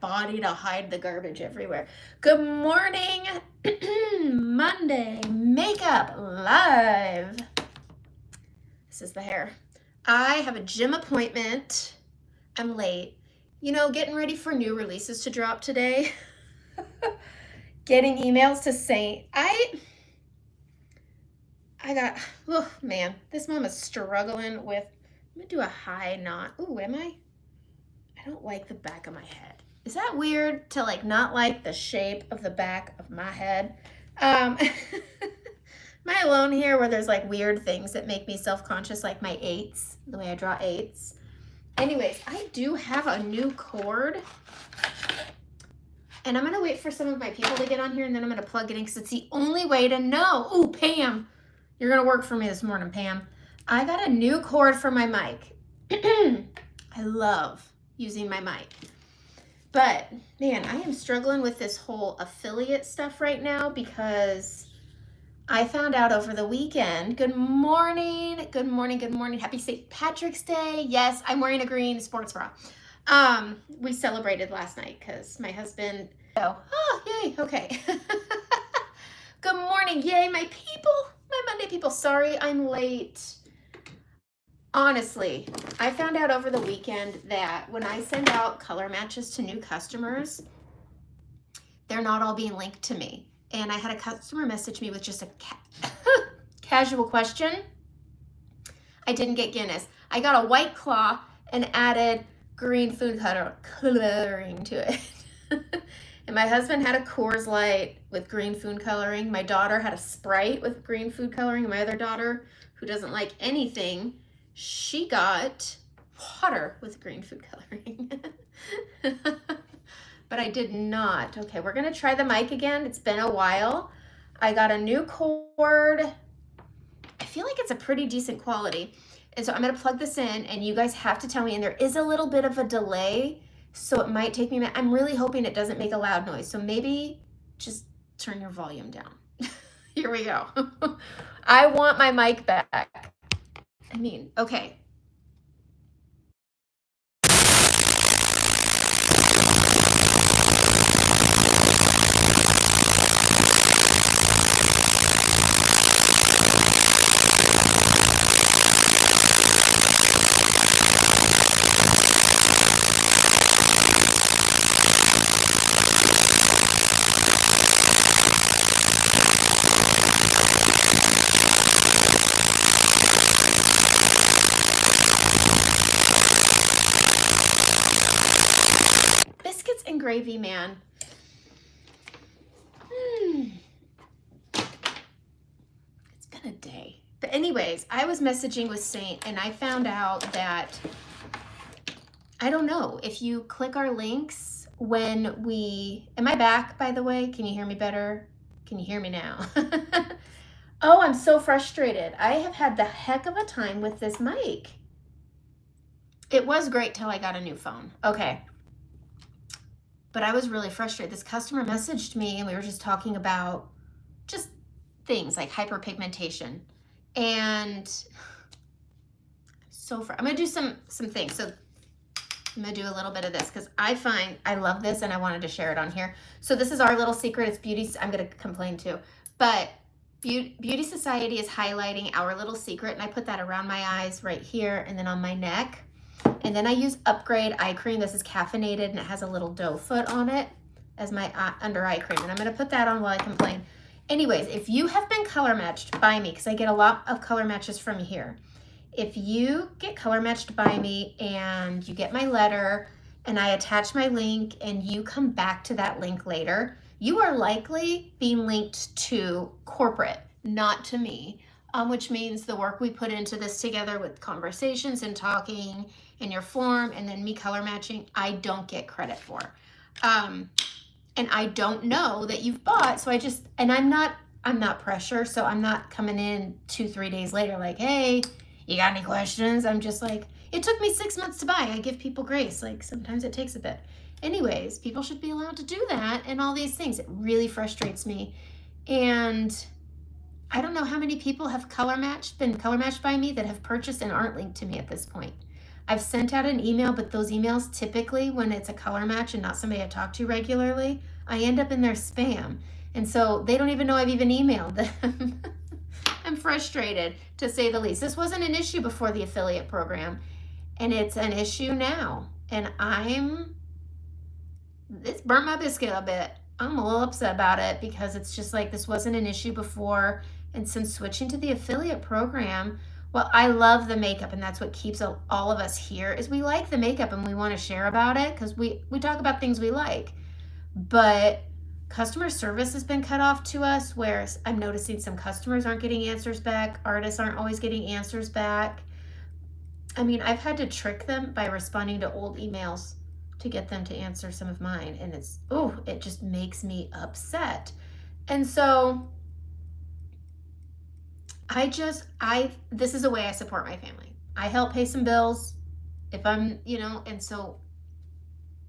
body to hide the garbage everywhere. Good morning, Monday, makeup live. This is the hair. I have a gym appointment. I'm late. You know, getting ready for new releases to drop today. Getting emails to say, oh man, this mom is struggling with, I'm gonna do a high knot. Ooh, am I? I don't like the back of my head. Is that weird to like not like the shape of the back of my head? Am I alone here where there's like weird things that make me self-conscious, like my eights, the way I draw eights? Anyways, I do have a new cord. And I'm gonna wait for some of my people to get on here and then I'm gonna plug it in because it's the only way to know. Ooh, Pam, you're gonna work for me this morning, Pam. I got a new cord for my mic. I love using my mic. But man, I am struggling with this whole affiliate stuff right now because I found out over the weekend. Good morning, good morning, good morning. Happy St. Patrick's Day. Yes, I'm wearing a green sports bra. We celebrated last night because my husband, oh, yay, okay. Good morning, yay, my people, my Monday people. Sorry, I'm late. Honestly, I found out over the weekend that when I send out color matches to new customers, they're not all being linked to me. And I had a customer message me with just a casual question. I didn't get Guinness. I got a White Claw and added green food coloring to it. And my husband had a Coors Light with green food coloring. My daughter had a Sprite with green food coloring. And my other daughter, who doesn't like anything, she got water with green food coloring. But I did not. Okay, we're gonna try the mic again. It's been a while. I got a new cord. I feel like it's a pretty decent quality. And so I'm gonna plug this in and you guys have to tell me, and there is a little bit of a delay, so it might take me, I'm really hoping it doesn't make a loud noise. So maybe just turn your volume down. Here we go. I want my mic back. I mean, okay. Gravy, man. It's been a day. But anyways, I was messaging with Saint and I found out that, I don't know, if you click our links when we, am I back, by the way? Can you hear me better? Can you hear me now? Oh, I'm so frustrated. I have had the heck of a time with this mic. It was great till I got a new phone. Okay. But I was really frustrated. This customer messaged me and we were just talking about just things like hyperpigmentation. And so I'm gonna do some things. So I'm gonna do a little bit of this because I love this and I wanted to share it on here. So this is our little secret. It's beauty, I'm gonna complain too. But Beauty Society is highlighting our little secret and I put that around my eyes right here and then on my neck. And then I use Upgrade eye cream. This is caffeinated and it has a little doe foot on it as my under eye cream. And I'm gonna put that on while I complain. Anyways, if you have been color matched by me, because I get a lot of color matches from here. If you get color matched by me and you get my letter and I attach my link and you come back to that link later, you are likely being linked to corporate, not to me. Which means the work we put into this together with conversations and talking in your form and then me color matching, I don't get credit for. And I don't know that you've bought, so I'm not pressure, so I'm not coming in 2-3 days later like, hey, you got any questions? I'm just like, it took me 6 months to buy. I give people grace, like sometimes it takes a bit. Anyways, people should be allowed to do that and all these things. It really frustrates me. And I don't know how many people have been color matched by me that have purchased and aren't linked to me at this point. I've sent out an email, but those emails typically, when it's a color match and not somebody I talk to regularly, I end up in their spam. And so they don't even know I've even emailed them. I'm frustrated, to say the least. This wasn't an issue before the affiliate program, and it's an issue now. And it's burnt my biscuit a bit. I'm a little upset about it because it's just like, this wasn't an issue before. And since switching to the affiliate program, well, I love the makeup, and that's what keeps all of us here, is we like the makeup and we want to share about it because we talk about things we like. But customer service has been cut off to us, where I'm noticing some customers aren't getting answers back. Artists aren't always getting answers back. I mean, I've had to trick them by responding to old emails to get them to answer some of mine. And it just makes me upset. And so this is a way I support my family. I help pay some bills if I'm, and so,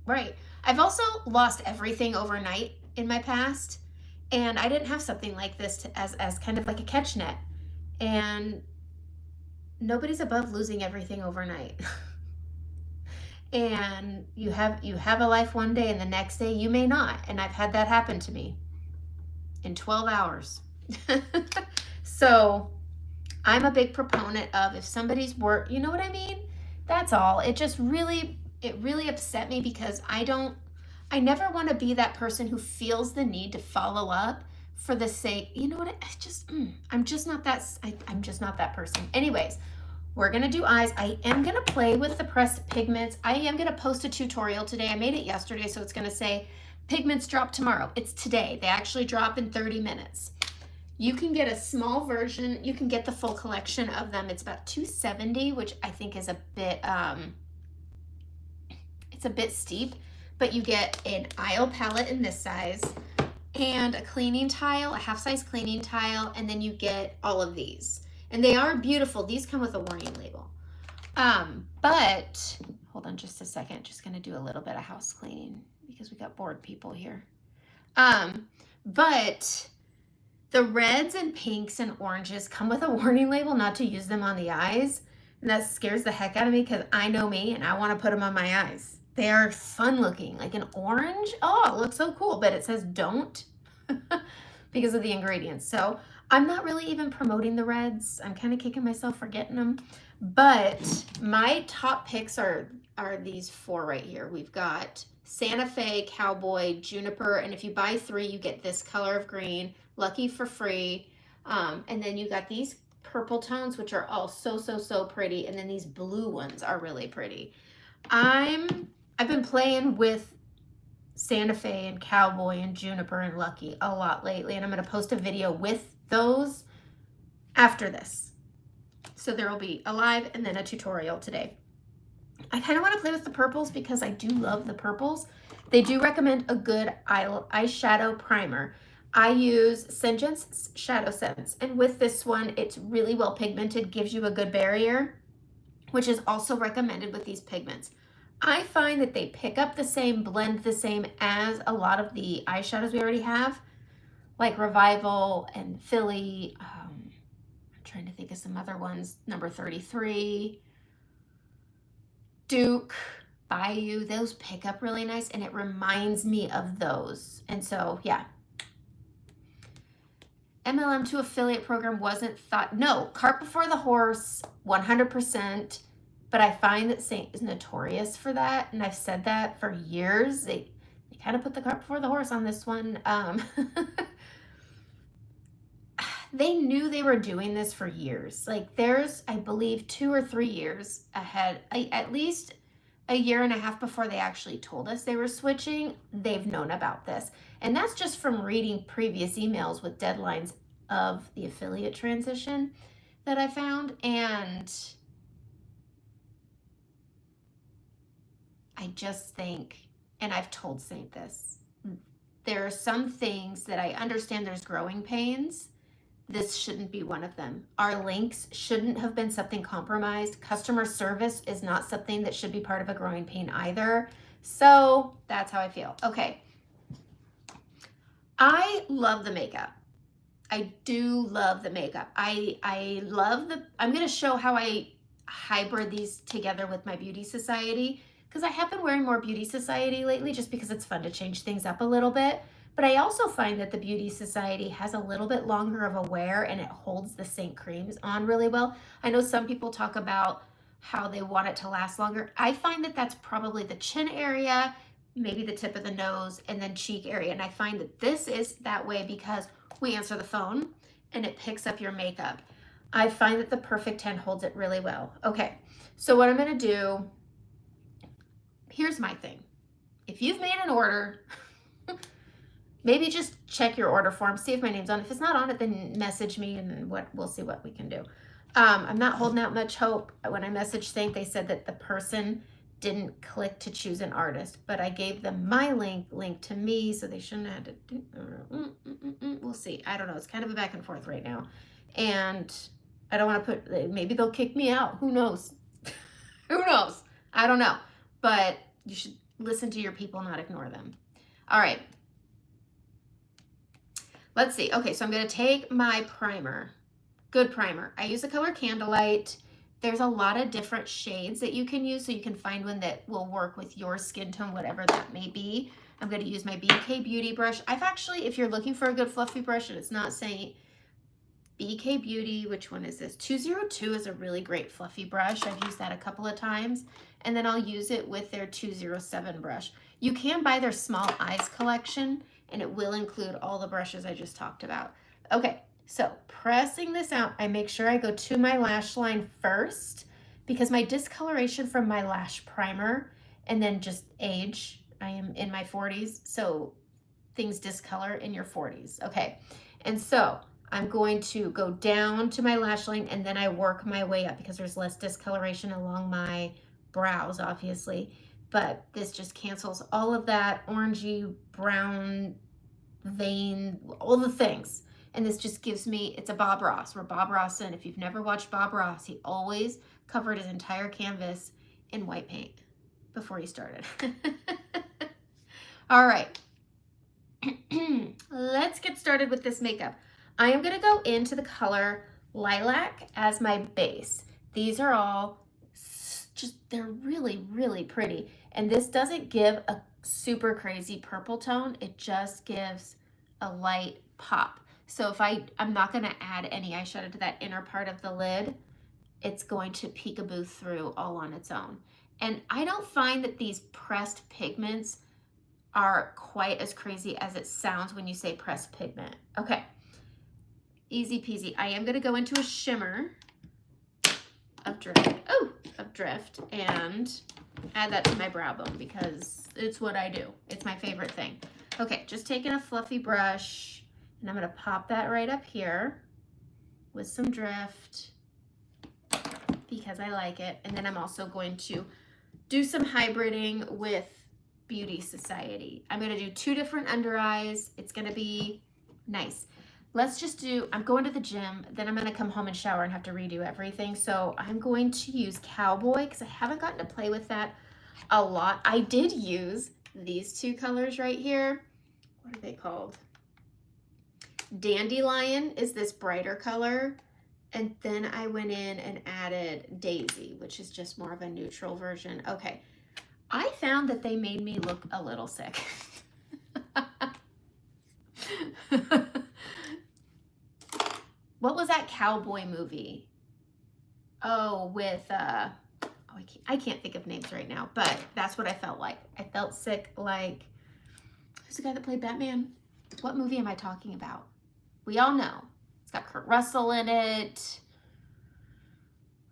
right. I've also lost everything overnight in my past, and I didn't have something like this as kind of like a catch net. And nobody's above losing everything overnight. And you have a life one day, and the next day you may not. And I've had that happen to me in 12 hours. So I'm a big proponent of, if somebody's work, you know what I mean? That's all. It really upset me because I never want to be that person who feels the need to follow up for the sake, I'm just not that person. Anyways, we're going to do eyes. I am going to play with the pressed pigments. I am going to post a tutorial today. I made it yesterday, so it's going to say pigments drop tomorrow. It's today. They actually drop in 30 minutes. You can get a small version. You can get the full collection of them. It's about $270, which I think is a bit, it's a bit steep, but you get an IO palette in this size and a cleaning tile, a half-size cleaning tile, and then you get all of these. And they are beautiful. These come with a warning label. But hold on just a second. Just going to do a little bit of house cleaning because we got bored people here. But the reds and pinks and oranges come with a warning label not to use them on the eyes. And that scares the heck out of me because I know me and I want to put them on my eyes. They are fun looking, like an orange. Oh, it looks so cool, but it says don't because of the ingredients. So I'm not really even promoting the reds. I'm kind of kicking myself for getting them. But my top picks are these four right here. We've got Santa Fe, Cowboy, Juniper, and if you buy 3, you get this color of green, Lucky for free. And then you got these purple tones, which are all so pretty. And then these blue ones are really pretty. I've been playing with Santa Fe and Cowboy and Juniper and Lucky a lot lately, and I'm going to post a video with those after this. So there will be a live and then a tutorial today. I kind of want to play with the purples because I do love the purples. They do recommend a good eyeshadow primer. I use Singen's Shadow Sense, and with this one, it's really well pigmented, gives you a good barrier, which is also recommended with these pigments. I find that they pick up the same, blend the same as a lot of the eyeshadows we already have, like Revival and Philly. I'm trying to think of some other ones. Number 33, Duke, Bayou. Those pick up really nice, and it reminds me of those. And so, yeah. MLM2 affiliate program wasn't thought. No, cart before the horse, 100%. But I find that Saint is notorious for that, and I've said that for years. They kind of put the cart before the horse on this one. They knew they were doing this for years. Like there's, I believe, 2 or 3 years ahead, at least a year and a half before they actually told us they were switching. They've known about this, and that's just from reading previous emails with deadlines of the affiliate transition that I found. And I just think, and I've told Saint this, there are some things that I understand there's growing pains. This shouldn't be one of them. Our links shouldn't have been something compromised. Customer service is not something that should be part of a growing pain either. So that's how I feel. Okay. I love the makeup. I do love the makeup. I'm going to show how I hybrid these together with my Beauty Society, because I have been wearing more Beauty Society lately just because it's fun to change things up a little bit. But I also find that the Beauty Society has a little bit longer of a wear and it holds the St. Creams on really well. I know some people talk about how they want it to last longer. I find that that's probably the chin area, maybe the tip of the nose, and then cheek area. And I find that this is that way because we answer the phone and it picks up your makeup. I find that the Perfect 10 holds it really well. Okay, so what I'm gonna do, here's my thing. If you've made an order, maybe just check your order form, see if my name's on. If it's not on it, then message me and we'll see what we can do. I'm not holding out much hope. When I messaged Saint, they said that the person didn't click to choose an artist, but I gave them my link to me, so they shouldn't have had to do, we'll see. I don't know. It's kind of a back and forth right now. And I don't want to put, maybe they'll kick me out. Who knows? Who knows? I don't know. But you should listen to your people, not ignore them. All right. Let's see. Okay, so I'm going to take my primer. Good primer. I use the color Candlelight. There's a lot of different shades that you can use, so you can find one that will work with your skin tone, whatever that may be. I'm going to use my BK Beauty brush. I've actually, if you're looking for a good fluffy brush and it's not saying BK Beauty, which one is this? 202 is a really great fluffy brush. I've used that a couple of times. And then I'll use it with their 207 brush. You can buy their Small Eyes collection, and it will include all the brushes I just talked about. Okay, so pressing this out, I make sure I go to my lash line first because my discoloration from my lash primer and then just age, I am in my 40s, so things discolor in your 40s. Okay, and so I'm going to go down to my lash line and then I work my way up because there's less discoloration along my brows, obviously, but this just cancels all of that orangey, brown, vein, all the things. And this just gives me, it's a Bob Ross. We're Bob Ross, and if you've never watched Bob Ross, he always covered his entire canvas in white paint before he started. All right, let's get started with this makeup. I am gonna go into the color Lilac as my base. These are all just, they're really, really pretty. And this doesn't give a super crazy purple tone. It just gives a light pop. So if I'm not gonna add any eyeshadow to that inner part of the lid, it's going to peekaboo through all on its own. And I don't find that these pressed pigments are quite as crazy as it sounds when you say pressed pigment. Okay, easy peasy. I am gonna go into a shimmer of Drift, and add that to my brow bone because it's what I do. It's my favorite thing. Okay, just taking a fluffy brush, and I'm gonna pop that right up here with some Drift because I like it. And then I'm also going to do some hybriding with Beauty Society. I'm gonna do 2 different under eyes. It's gonna be nice. Let's just do, I'm going to the gym, then I'm gonna come home and shower and have to redo everything. So I'm going to use Cowboy because I haven't gotten to play with that a lot. I did use these 2 colors right here. What are they called? Dandelion is this brighter color. And then I went in and added Daisy, which is just more of a neutral version. Okay, I found that they made me look a little sick. What was that cowboy movie? Oh, with, I can't think of names right now, but that's what I felt like. I felt sick like, who's the guy that played Batman? What movie am I talking about? We all know. It's got Kurt Russell in it.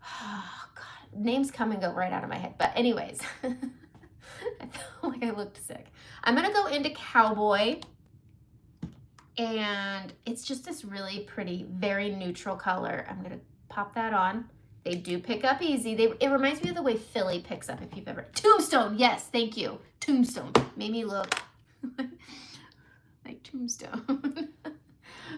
Oh, God. Names come and go right out of my head. But anyways, I felt like I looked sick. I'm going to go into Cowboy. And it's just this really pretty, very neutral color. I'm gonna pop that on. They do pick up easy. It reminds me of the way Philly picks up, if you've ever, Tombstone, yes, thank you. Tombstone, made me look like Tombstone.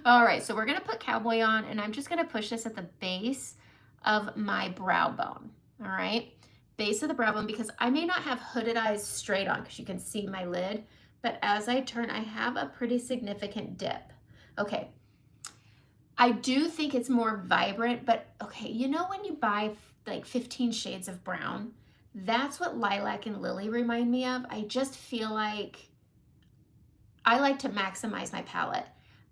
All right, so we're gonna put Cowboy on, and I'm just gonna push this at the base of my brow bone, all right? Base of the brow bone, because I may not have hooded eyes straight on, because you can see my lid, but as I turn, I have a pretty significant dip. Okay, I do think it's more vibrant, but okay, you know when you buy like 15 shades of brown, that's what lilac and lily remind me of. I just feel like I like to maximize my palette.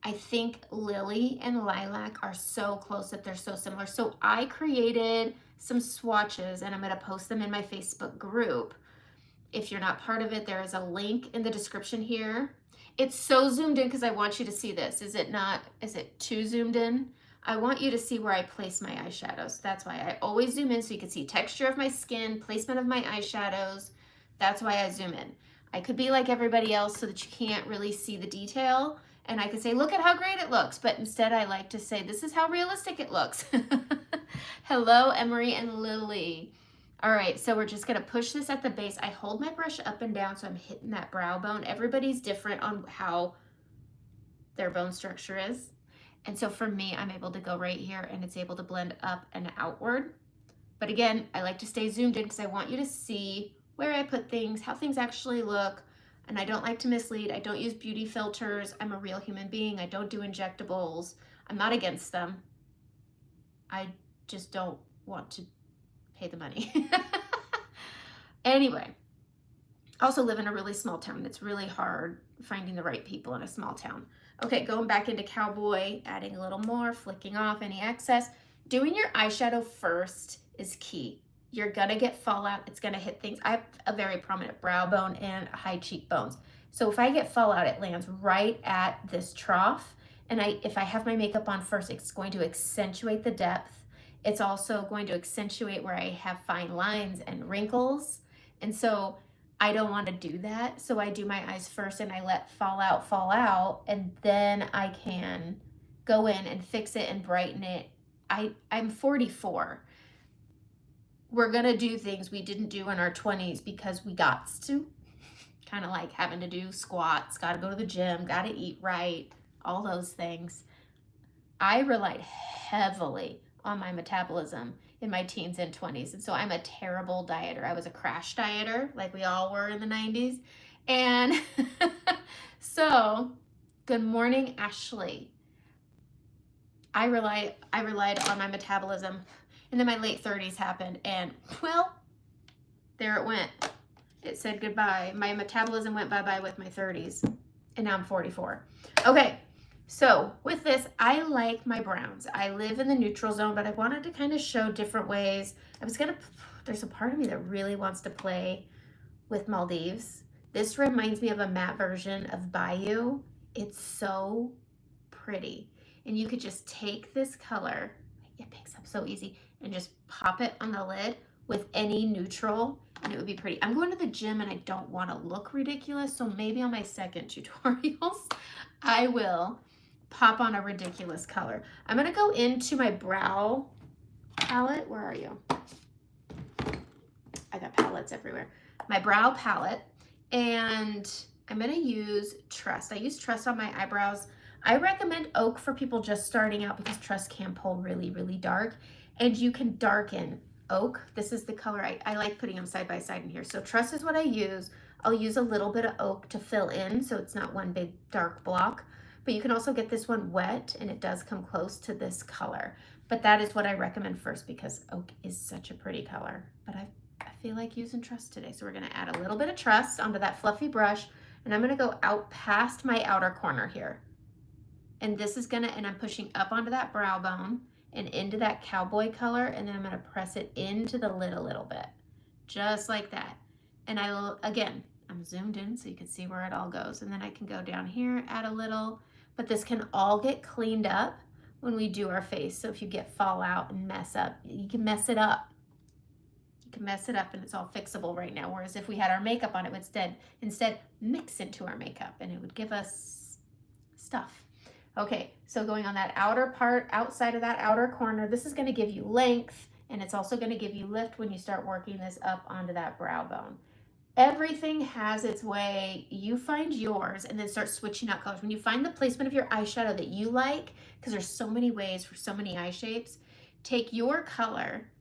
I think lily and lilac are so close that they're so similar. So I created some swatches and I'm going to post them in my Facebook group. If you're not part of it, there is a link in the description here. It's so zoomed in because I want you to see this. Is it not, is it too zoomed in? I want you to see where I place my eyeshadows. That's why I always zoom in so you can see texture of my skin, placement of my eyeshadows. That's why I zoom in. I could be like everybody else so that you can't really see the detail. And I could say, look at how great it looks. But instead I like to say, this is how realistic it looks. Hello, Emery and Lily. All right, so we're just gonna push this at the base. I hold my brush up and down so I'm hitting that brow bone. Everybody's different on how their bone structure is. And so for me, I'm able to go right here and it's able to blend up and outward. But again, I like to stay zoomed in because I want you to see where I put things, how things actually look. And I don't like to mislead. I don't use beauty filters. I'm a real human being. I don't do injectables. I'm not against them. I just don't want to pay the money. Anyway, I also live in a really small town. It's really hard finding the right people in a small town. Okay, going back into Cowboy, adding a little more, flicking off any excess. Doing your eyeshadow first is key. You're gonna get fallout. It's gonna hit things. I have a very prominent brow bone and high cheekbones. So if I get fallout, it lands right at this trough. And if I have my makeup on first, it's going to accentuate the depth. It's also going to accentuate where I have fine lines and wrinkles. And so I don't want to do that. So I do my eyes first and I let fallout fall out. And then I can go in and fix it and brighten it. I'm 44. We're going to do things we didn't do in our 20s because we got to. Kind of like having to do squats, got to go to the gym, got to eat right, all those things. I relied heavily on my metabolism in my teens and 20s. And so I'm a terrible dieter. I was a crash dieter like we all were in the 90s. And so, good morning, Ashley. I relied on my metabolism. And then my late 30s happened and well, there it went. It said goodbye. My metabolism went bye-bye with my 30s and now I'm 44. Okay, so with this, I like my browns. I live in the neutral zone, but I wanted to kind of show different ways. There's a part of me that really wants to play with Maldives. This reminds me of a matte version of Bayou. It's so pretty. And you could just take this color, it picks up so easy, and just pop it on the lid with any neutral and it would be pretty. I'm going to the gym and I don't want to look ridiculous, so maybe on my second tutorials I will pop on a ridiculous color. I'm going to go into my brow palette. Where are you? I got palettes everywhere. My brow palette, and I'm going to use Trust. I use Trust on my eyebrows. I recommend Oak for people just starting out because Trust can pull really, really dark. And you can darken Oak. This is the color. I like putting them side by side in here. So Trust is what I use. I'll use a little bit of Oak to fill in so it's not one big dark block. But you can also get this one wet and it does come close to this color. But that is what I recommend first because Oak is such a pretty color. But I feel like using Trust today. So we're going to add a little bit of Trust onto that fluffy brush. And I'm going to go out past my outer corner here. And this is going to, and I'm pushing up onto that brow bone and into that Cowboy color, and then I'm going to press it into the lid a little bit, just like that. And I will, again, I'm zoomed in so you can see where it all goes. And then I can go down here, add a little, but this can all get cleaned up when we do our face. So if you get fallout and mess up, you can mess it up. You can mess it up and it's all fixable right now. Whereas if we had our makeup on, it would instead mix into our makeup and it would give us stuff. Okay, so going on that outer part, outside of that outer corner, this is going to give you length, and it's also going to give you lift when you start working this up onto that brow bone. Everything has its way. You find yours and then start switching out colors. When you find the placement of your eyeshadow that you like, because there's so many ways for so many eye shapes, take your color,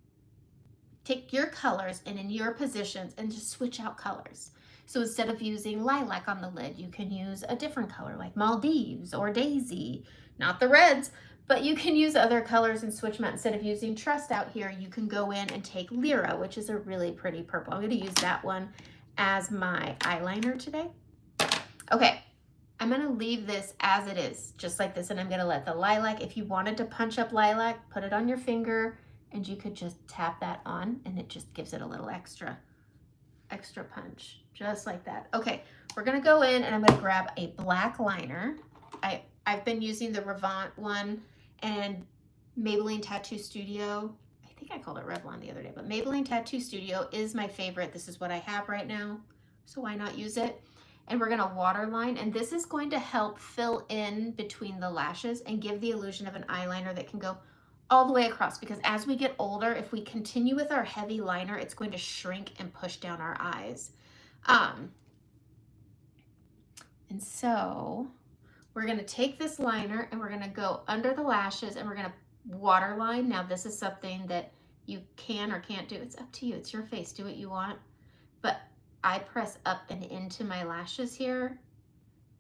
take your colors and in your positions and just switch out colors. So instead of using lilac on the lid, you can use a different color like Maldives or Daisy, not the reds, but you can use other colors and switch them out. Instead of using Trust out here, you can go in and take Lyra, which is a really pretty purple. I'm going to use that one as my eyeliner today. Okay, I'm going to leave this as it is, just like this, and I'm going to let the lilac, if you wanted to punch up lilac, put it on your finger, and you could just tap that on, and it just gives it a little extra punch, just like that. Okay, we're going to go in, and I'm going to grab a black liner. I've been using the Revant one and Maybelline Tattoo Studio. I think I called it Revlon the other day, but Maybelline Tattoo Studio is my favorite. This is what I have right now, so why not use it? And we're gonna waterline, and this is going to help fill in between the lashes and give the illusion of an eyeliner that can go all the way across, because as we get older, if we continue with our heavy liner, it's going to shrink and push down our eyes. And so we're gonna take this liner and we're gonna go under the lashes and we're gonna waterline. Now this is something that you can or can't do. It's up to you, it's your face, do what you want. But I press up and into my lashes here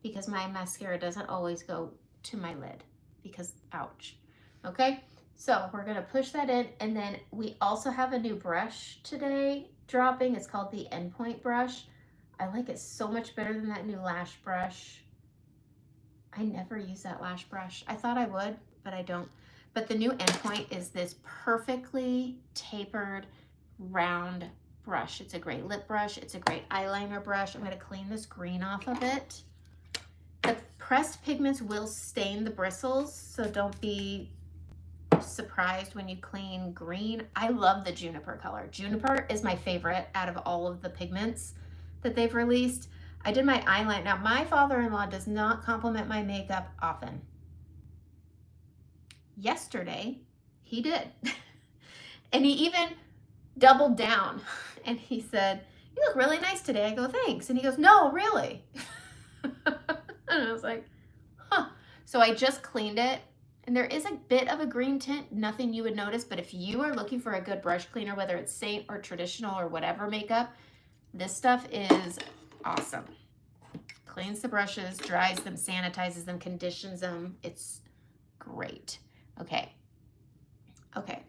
because my mascara doesn't always go to my lid because ouch. Okay, so we're gonna push that in, and then we also have a new brush today dropping. It's called the Endpoint brush. I like it so much better than that new lash brush. I never use that lash brush. I thought I would, but I don't. But the new Endpoint is this perfectly tapered, round brush. It's a great lip brush. It's a great eyeliner brush. I'm going to clean this green off of it. The pressed pigments will stain the bristles, so don't be surprised when you clean green. I love the juniper color. Juniper is my favorite out of all of the pigments that they've released. I did my eyeliner. Now, my father-in-law does not compliment my makeup often. Yesterday, he did. And he even doubled down and he said, "You look really nice today." I go, "Thanks." And he goes, "No, really." And I was like, huh. So I just cleaned it, and there is a bit of a green tint, nothing you would notice, but if you are looking for a good brush cleaner, whether it's Saint or traditional or whatever makeup, this stuff is awesome. Cleans the brushes, dries them, sanitizes them, conditions them. It's great. Okay. Okay.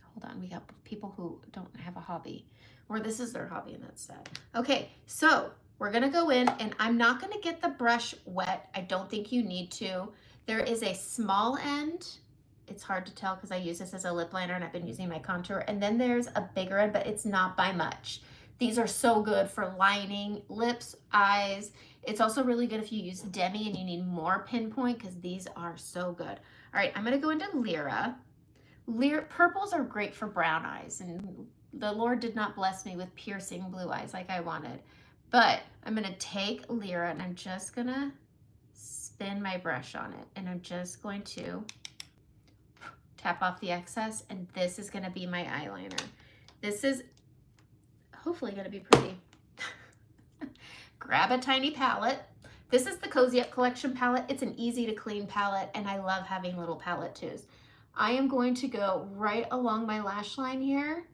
Hold on. We got people who don't have a hobby, or this is their hobby, and that's sad. Okay. So we're going to go in, and I'm not going to get the brush wet. I don't think you need to. There is a small end. It's hard to tell because I use this as a lip liner and I've been using my contour. And then there's a bigger end, but it's not by much. These are so good for lining lips, eyes. It's also really good if you use Demi and you need more pinpoint because these are so good. All right, I'm going to go into Lyra. Purples are great for brown eyes, and the Lord did not bless me with piercing blue eyes like I wanted. But I'm going to take Lyra and I'm just going to spin my brush on it, and I'm just going to tap off the excess, and this is going to be my eyeliner. This is hopefully going to be pretty. Grab a tiny palette. This is the Cozy Up Collection palette. It's an easy to clean palette, and I love having little palette twos. I am going to go right along my lash line here,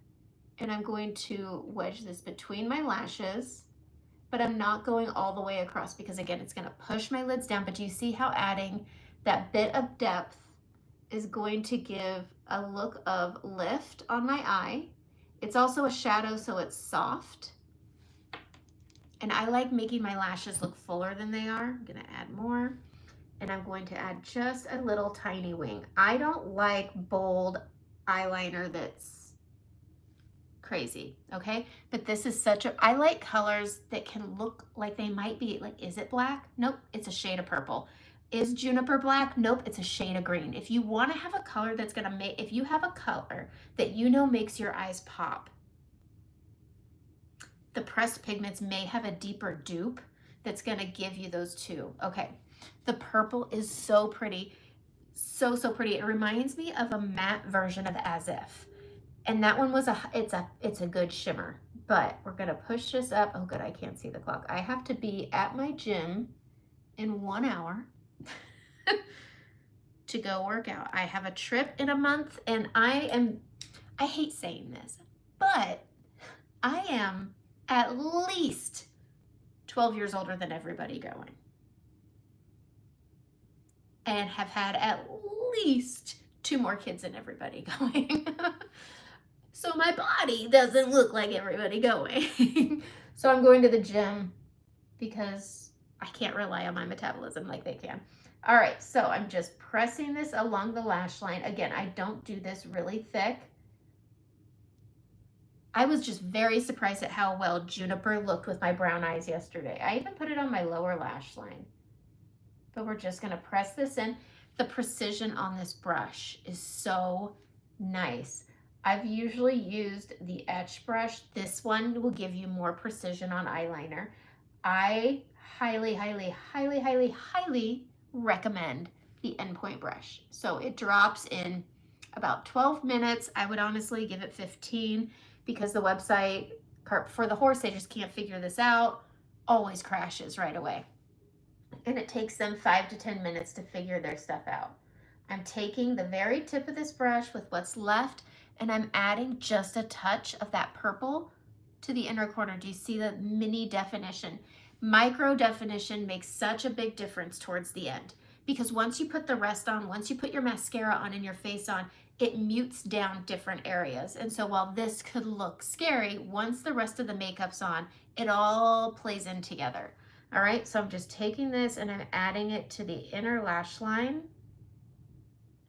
and I'm going to wedge this between my lashes, but I'm not going all the way across because, again, it's going to push my lids down. But do you see how adding that bit of depth is going to give a look of lift on my eye? It's also a shadow, so it's soft. And I like making my lashes look fuller than they are. I'm gonna add more. And I'm going to add just a little tiny wing. I don't like bold eyeliner that's crazy, okay? But this is I like colors that can look like they might be, like, is it black? Nope, it's a shade of purple. Is juniper black? Nope, it's a shade of green. If you wanna have a color that's gonna make, if you have a color that you know makes your eyes pop, the pressed pigments may have a deeper dupe that's gonna give you those two. Okay, the purple is so pretty, so pretty. It reminds me of a matte version of As If, and that one was it's a good shimmer. But we're gonna push this up. Oh, good, I can't see the clock. I have to be at my gym in 1 hour to go work out. I have a trip in a month, and I hate saying this, but I am at least 12 years older than everybody going. And have had at least 2 more kids than everybody going. So my body doesn't look like everybody going. So I'm going to the gym because I can't rely on my metabolism like they can. All right, so I'm just pressing this along the lash line. Again, I don't do this really thick. I was just very surprised at how well Juniper looked with my brown eyes yesterday. I even put it on my lower lash line. But we're just gonna press this in. The precision on this brush is so nice. I've usually used the etch brush. This one will give you more precision on eyeliner. I highly, highly, highly, highly, highly recommend the Endpoint brush. So it drops in about 12 minutes. I would honestly give it 15 because the website, Cart Before the Horse, they just can't figure this out. Always crashes right away. And it takes them 5 to 10 minutes to figure their stuff out. I'm taking the very tip of this brush with what's left, and I'm adding just a touch of that purple to the inner corner. Do you see the mini definition? Micro definition makes such a big difference towards the end, because once you put the rest on, once you put your mascara on and your face on, it mutes down different areas. And so while this could look scary, once the rest of the makeup's on, it all plays in together. All right, so I'm just taking this and I'm adding it to the inner lash line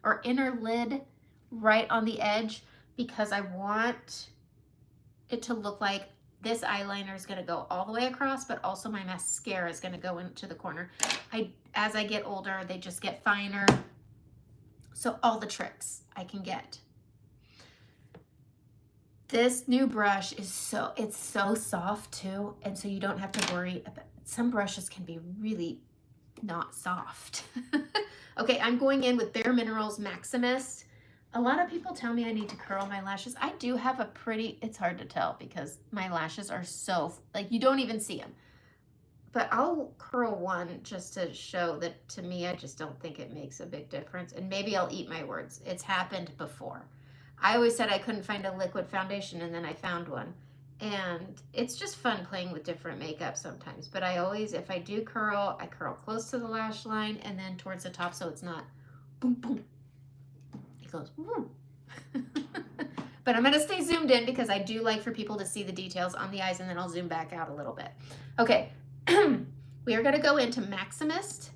or inner lid right on the edge, because I want it to look like this eyeliner is gonna go all the way across, but also my mascara is gonna go into the corner. As I get older, they just get finer. So all the tricks I can get. This new brush is it's so soft too, and so you don't have to worry about, some brushes can be really not soft. Okay, I'm going in with Bare Minerals Maximist. A lot of people tell me I need to curl my lashes. I do have a pretty, it's hard to tell because my lashes are so, like, you don't even see them. But I'll curl one just to show that, to me, I just don't think it makes a big difference. And maybe I'll eat my words. It's happened before. I always said I couldn't find a liquid foundation, and then I found one. And it's just fun playing with different makeup sometimes. But I always, if I do curl, I curl close to the lash line and then towards the top so it's not boom, boom. It goes, woo. But I'm going to stay zoomed in because I do like for people to see the details on the eyes, and then I'll zoom back out a little bit. Okay, we are going to go into Maximist.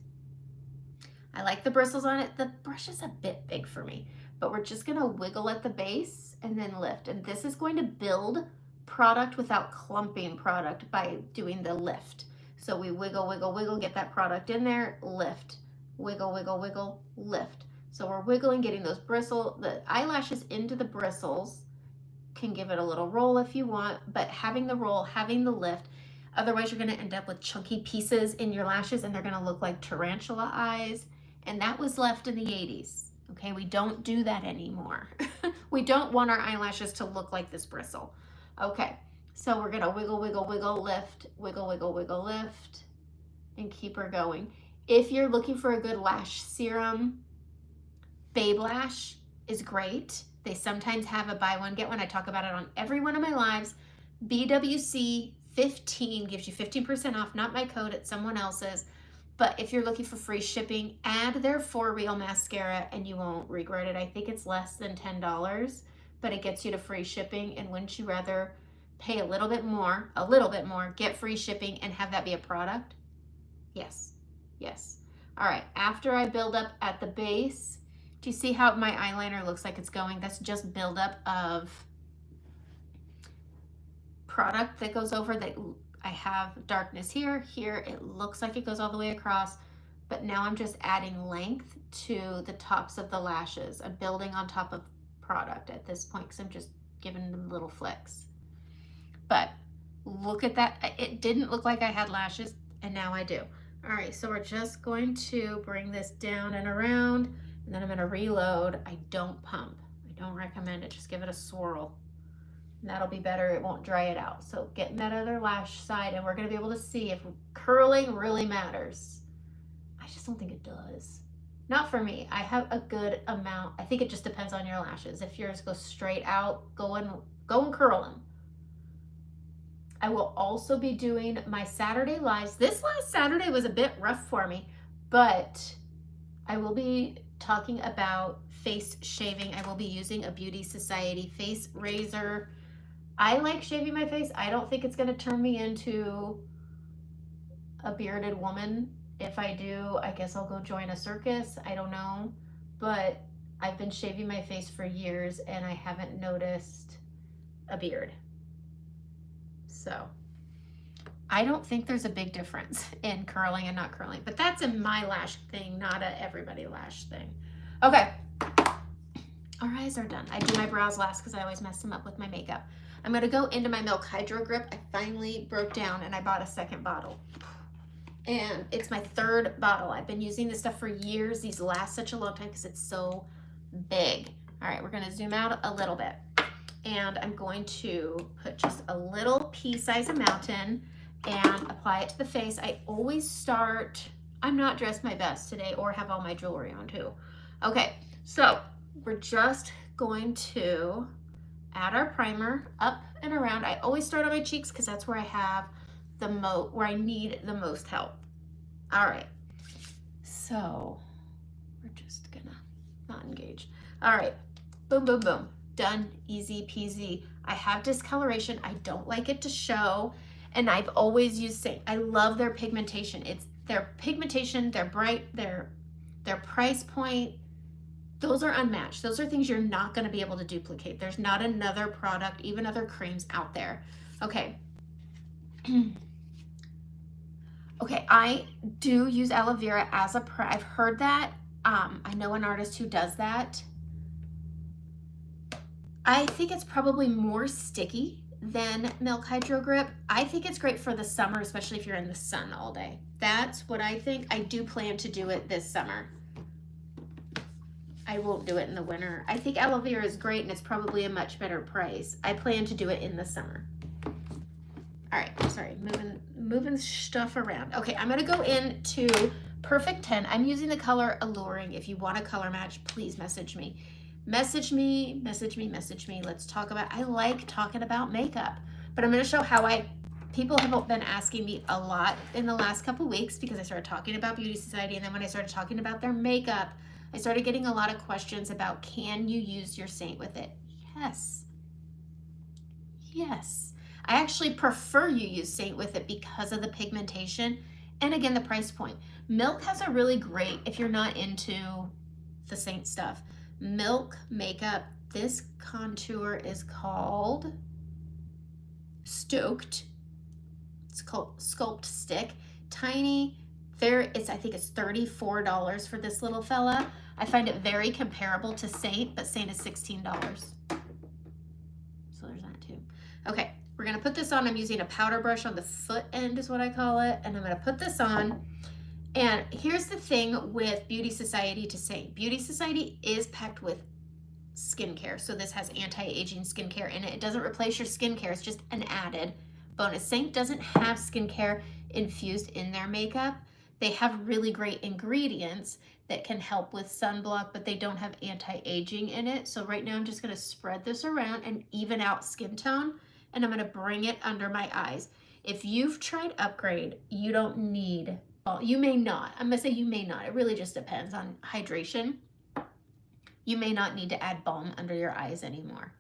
I like the bristles on it. The brush is a bit big for me, but we're just going to wiggle at the base and then lift. And this is going to build product without clumping product by doing the lift. So we wiggle, wiggle, wiggle, get that product in there, lift, wiggle, wiggle, wiggle, lift. So we're wiggling, getting those the eyelashes into the bristles. Can give it a little roll if you want, but having the roll, having the lift, otherwise you're gonna end up with chunky pieces in your lashes and they're gonna look like tarantula eyes. And that was left in the 80s. Okay, we don't do that anymore. We don't want our eyelashes to look like this bristle. Okay, so we're gonna wiggle, wiggle, wiggle, lift, wiggle, wiggle, wiggle, lift, and keep her going. If you're looking for a good lash serum, Babe Lash is great. They sometimes have a buy one, get one. I talk about it on every one of my lives. BWC 15 gives you 15% off, not my code, it's someone else's. But if you're looking for free shipping, add their For Real mascara and you won't regret it. I think it's less than $10, but it gets you to free shipping. And wouldn't you rather pay a little bit more, get free shipping and have that be a product? Yes, yes. All right, after I build up at the base, do you see how my eyeliner looks like it's going? That's just buildup of product that goes over that. I have darkness here, it looks like it goes all the way across, but now I'm just adding length to the tops of the lashes. I'm building on top of product at this point because I'm just giving them little flicks. But look at that. It didn't look like I had lashes, and now I do. All right, so we're just going to bring this down and around, and then I'm gonna reload. I don't pump. I don't recommend it. Just give it a swirl. And that'll be better. It won't dry it out. So getting that other lash side, and we're gonna be able to see if curling really matters. I just don't think it does. Not for me. I have a good amount. I think it just depends on your lashes. If yours go straight out, go and curl them. I will also be doing my Saturday lives. This last Saturday was a bit rough for me, but I will be talking about face shaving. I will be using a Beauty Society face razor. I like shaving my face. I don't think it's going to turn me into a bearded woman. If I do, I guess I'll go join a circus. I don't know. But I've been shaving my face for years and I haven't noticed a beard. So I don't think there's a big difference in curling and not curling, but that's a my lash thing, not a everybody lash thing. Okay, our eyes are done. I do my brows last because I always mess them up with my makeup. I'm gonna go into my Milk Hydro Grip. I finally broke down and I bought a second bottle. And it's my third bottle. I've been using this stuff for years. These last such a long time because it's so big. All right, we're gonna zoom out a little bit. And I'm going to put just a little pea-sized amount in and apply it to the face. I always start, I'm not dressed my best today or have all my jewelry on too. Okay, so we're just going to add our primer up and around. I always start on my cheeks because that's where I have where I need the most help. All right, so we're just gonna not engage. All right, boom, boom, boom, done, easy peasy. I have discoloration. I don't like it to show, and I've always used Saint. I love their pigmentation. It's their pigmentation, they're bright, their price point. Those are unmatched. Those are things you're not gonna be able to duplicate. There's not another product, even other creams out there. Okay. Okay, I do use aloe vera as I've heard that. I know an artist who does that. I think it's probably more sticky than Milk Hydro Grip. I think it's great for the summer, especially if you're in the sun all day. That's what I think. I do plan to do it this summer. I won't do it in the winter. I think aloe vera is great and it's probably a much better price. I plan to do it in the summer. All right, sorry, moving stuff around. Okay, I'm gonna go into Perfect 10. I'm using the color Alluring. If you want a color match, please message me. Message me. Let's talk about, I like talking about makeup, but I'm gonna show how people have been asking me a lot in the last couple weeks because I started talking about Beauty Society, and then when I started talking about their makeup, I started getting a lot of questions about, can you use your Saint with it? Yes. Yes. I actually prefer you use Saint with it because of the pigmentation and again, the price point. Milk has a really great, if you're not into the Saint stuff, Milk makeup. This contour is called Stoked. It's called Sculpt Stick. Tiny. I think it's $34 for this little fella. I find it very comparable to Saint, but Saint is $16. So there's that too. Okay. We're gonna put this on. I'm using a powder brush on the foot end is what I call it. And I'm gonna put this on. And here's the thing with Beauty Society to Saint. Beauty Society is packed with skincare. So this has anti-aging skincare in it. It doesn't replace your skincare. It's just an added bonus. Saint doesn't have skincare infused in their makeup. They have really great ingredients that can help with sunblock, but they don't have anti-aging in it. So right now I'm just gonna spread this around and even out skin tone. And I'm gonna bring it under my eyes. If you've tried Upgrade, you don't need, well, you may not. I'm gonna say you may not. It really just depends on hydration. You may not need to add balm under your eyes anymore.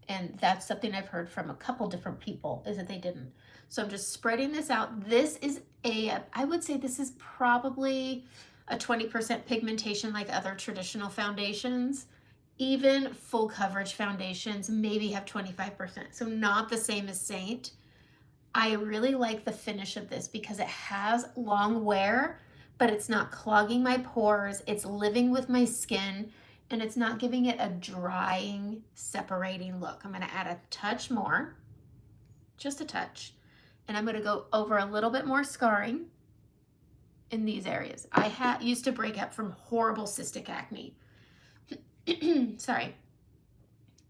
And that's something I've heard from a couple different people, is that they didn't. So I'm just spreading this out. This is I would say this is probably a 20% pigmentation like other traditional foundations. Even full coverage foundations maybe have 25%, so not the same as Saint. I really like the finish of this because it has long wear, but it's not clogging my pores, it's living with my skin, and it's not giving it a drying, separating look. I'm gonna add a touch more, just a touch, and I'm gonna go over a little bit more scarring in these areas. I used to break up from horrible cystic acne. Sorry.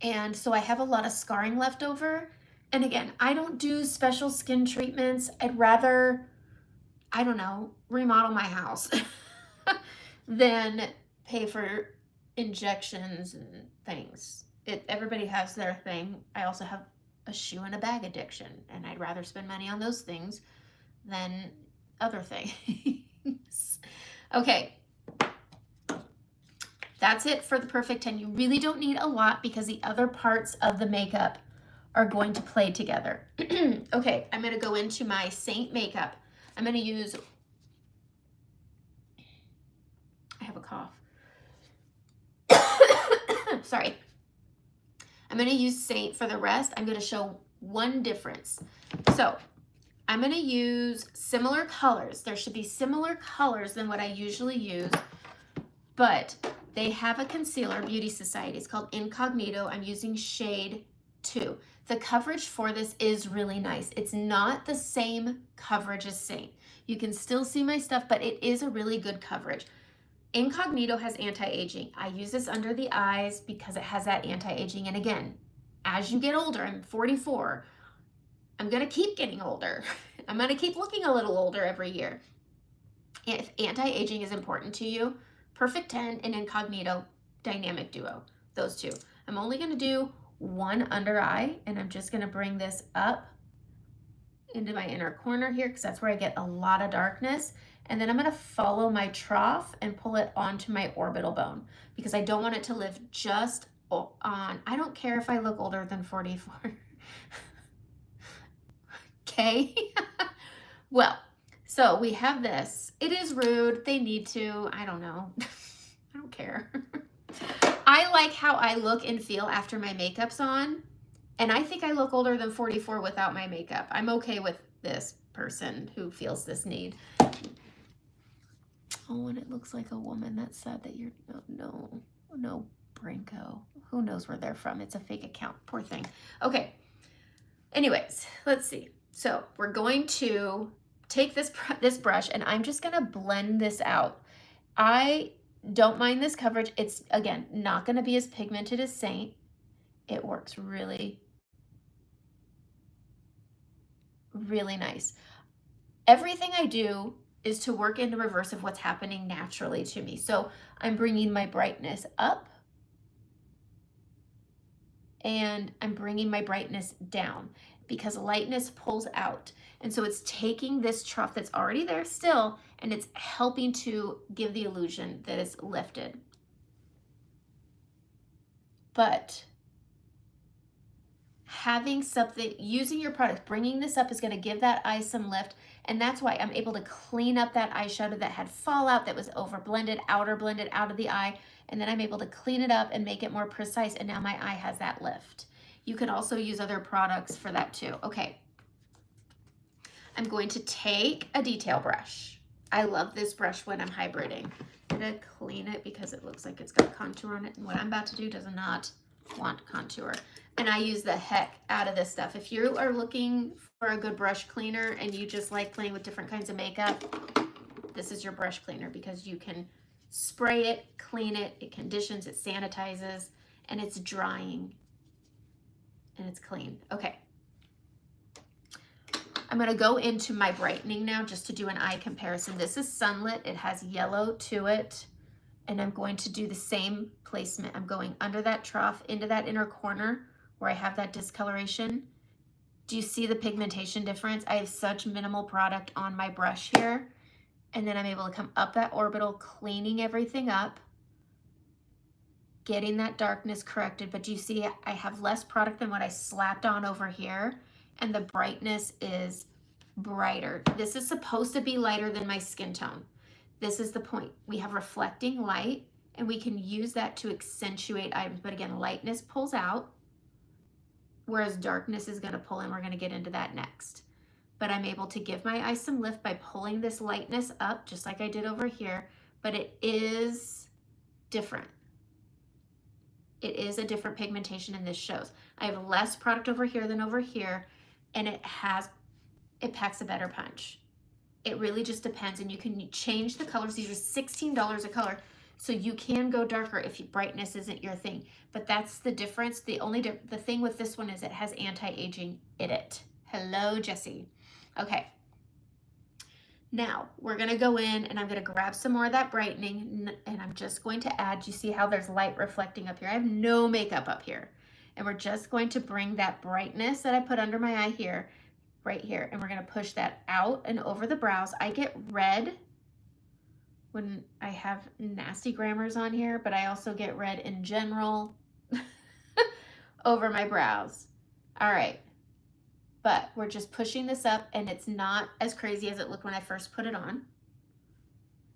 And so I have a lot of scarring left over. And again, I don't do special skin treatments. I'd rather, I don't know, remodel my house than pay for injections and things. Everybody has their thing. I also have a shoe and a bag addiction, and I'd rather spend money on those things than other things. Okay, that's it for the Perfect 10. You really don't need a lot because the other parts of the makeup are going to play together. Okay, I'm going to go into my Saint makeup. I'm going to use, I have a cough. Sorry. I'm going to use Saint for the rest. I'm going to show one difference. So I'm going to use similar colors. There should be similar colors than what I usually use, but they have a concealer, Beauty Society. It's called Incognito. I'm using shade 2. The coverage for this is really nice. It's not the same coverage as Saint. You can still see my stuff, but it is a really good coverage. Incognito has anti-aging. I use this under the eyes because it has that anti-aging. And again, as you get older, I'm 44, I'm going to keep getting older. I'm going to keep looking a little older every year. If anti-aging is important to you, Perfect 10 and Incognito Dynamic Duo, those two. I'm only going to do one under eye, and I'm just going to bring this up into my inner corner here because that's where I get a lot of darkness. And then I'm going to follow my trough and pull it onto my orbital bone because I don't want it to live just on. I don't care if I look older than 44. Okay. Well, so we have this. It is rude. They need to. I don't know. I don't care. I like how I look and feel after my makeup's on. And I think I look older than 44 without my makeup. I'm okay with this person who feels this need. Oh, and it looks like a woman. That's sad that you're, no, Brinko. Who knows where they're from? It's a fake account. Poor thing. Okay. Anyways, let's see. So we're going to take this brush and I'm just going to blend this out. I don't mind this coverage. It's, again, not going to be as pigmented as Saint. It works really, really nice. Everything I do is to work in the reverse of what's happening naturally to me. So I'm bringing my brightness up and I'm bringing my brightness down because lightness pulls out. And so it's taking this trough that's already there still and it's helping to give the illusion that it's lifted. But having something, using your product, bringing this up is going to give that eye some lift. And that's why I'm able to clean up that eyeshadow that had fallout, that was over blended, outer blended out of the eye. And then I'm able to clean it up and make it more precise. And now my eye has that lift. You can also use other products for that too. Okay. I'm going to take a detail brush. I love this brush when I'm hybriding. I'm going to clean it because it looks like it's got contour on it. And what I'm about to do does not want contour. And I use the heck out of this stuff. If you are looking for a good brush cleaner and you just like playing with different kinds of makeup, this is your brush cleaner because you can spray it, clean it, it conditions, it sanitizes, and it's drying and it's clean. Okay. I'm going to go into my brightening now just to do an eye comparison. This is Sunlit. It has yellow to it. And I'm going to do the same placement. I'm going under that trough into that inner corner where I have that discoloration. Do you see the pigmentation difference? I have such minimal product on my brush here. And then I'm able to come up that orbital, cleaning everything up, getting that darkness corrected. But do you see I have less product than what I slapped on over here? And the brightness is brighter. This is supposed to be lighter than my skin tone. This is the point. We have reflecting light and we can use that to accentuate items. But again, lightness pulls out, whereas darkness is going to pull in. We're going to get into that next. But I'm able to give my eye some lift by pulling this lightness up, just like I did over here. But it is different. It is a different pigmentation, and this shows. I have less product over here than over here, and it packs a better punch. It really just depends, and you can change the colors. These are $16 a color, so you can go darker if brightness isn't your thing. But that's the difference. The thing with this one is it has anti-aging in it. Hello, Jessie. Okay. Now we're gonna go in, and I'm gonna grab some more of that brightening, and I'm just going to add. You see how there's light reflecting up here? I have no makeup up here, And we're just going to bring that brightness that I put under my eye here, right here, and we're gonna push that out and over the brows. I get red when I have nasty grammars on here, but I also get red in general over my brows. All right, but we're just pushing this up, and it's not as crazy as it looked when I first put it on.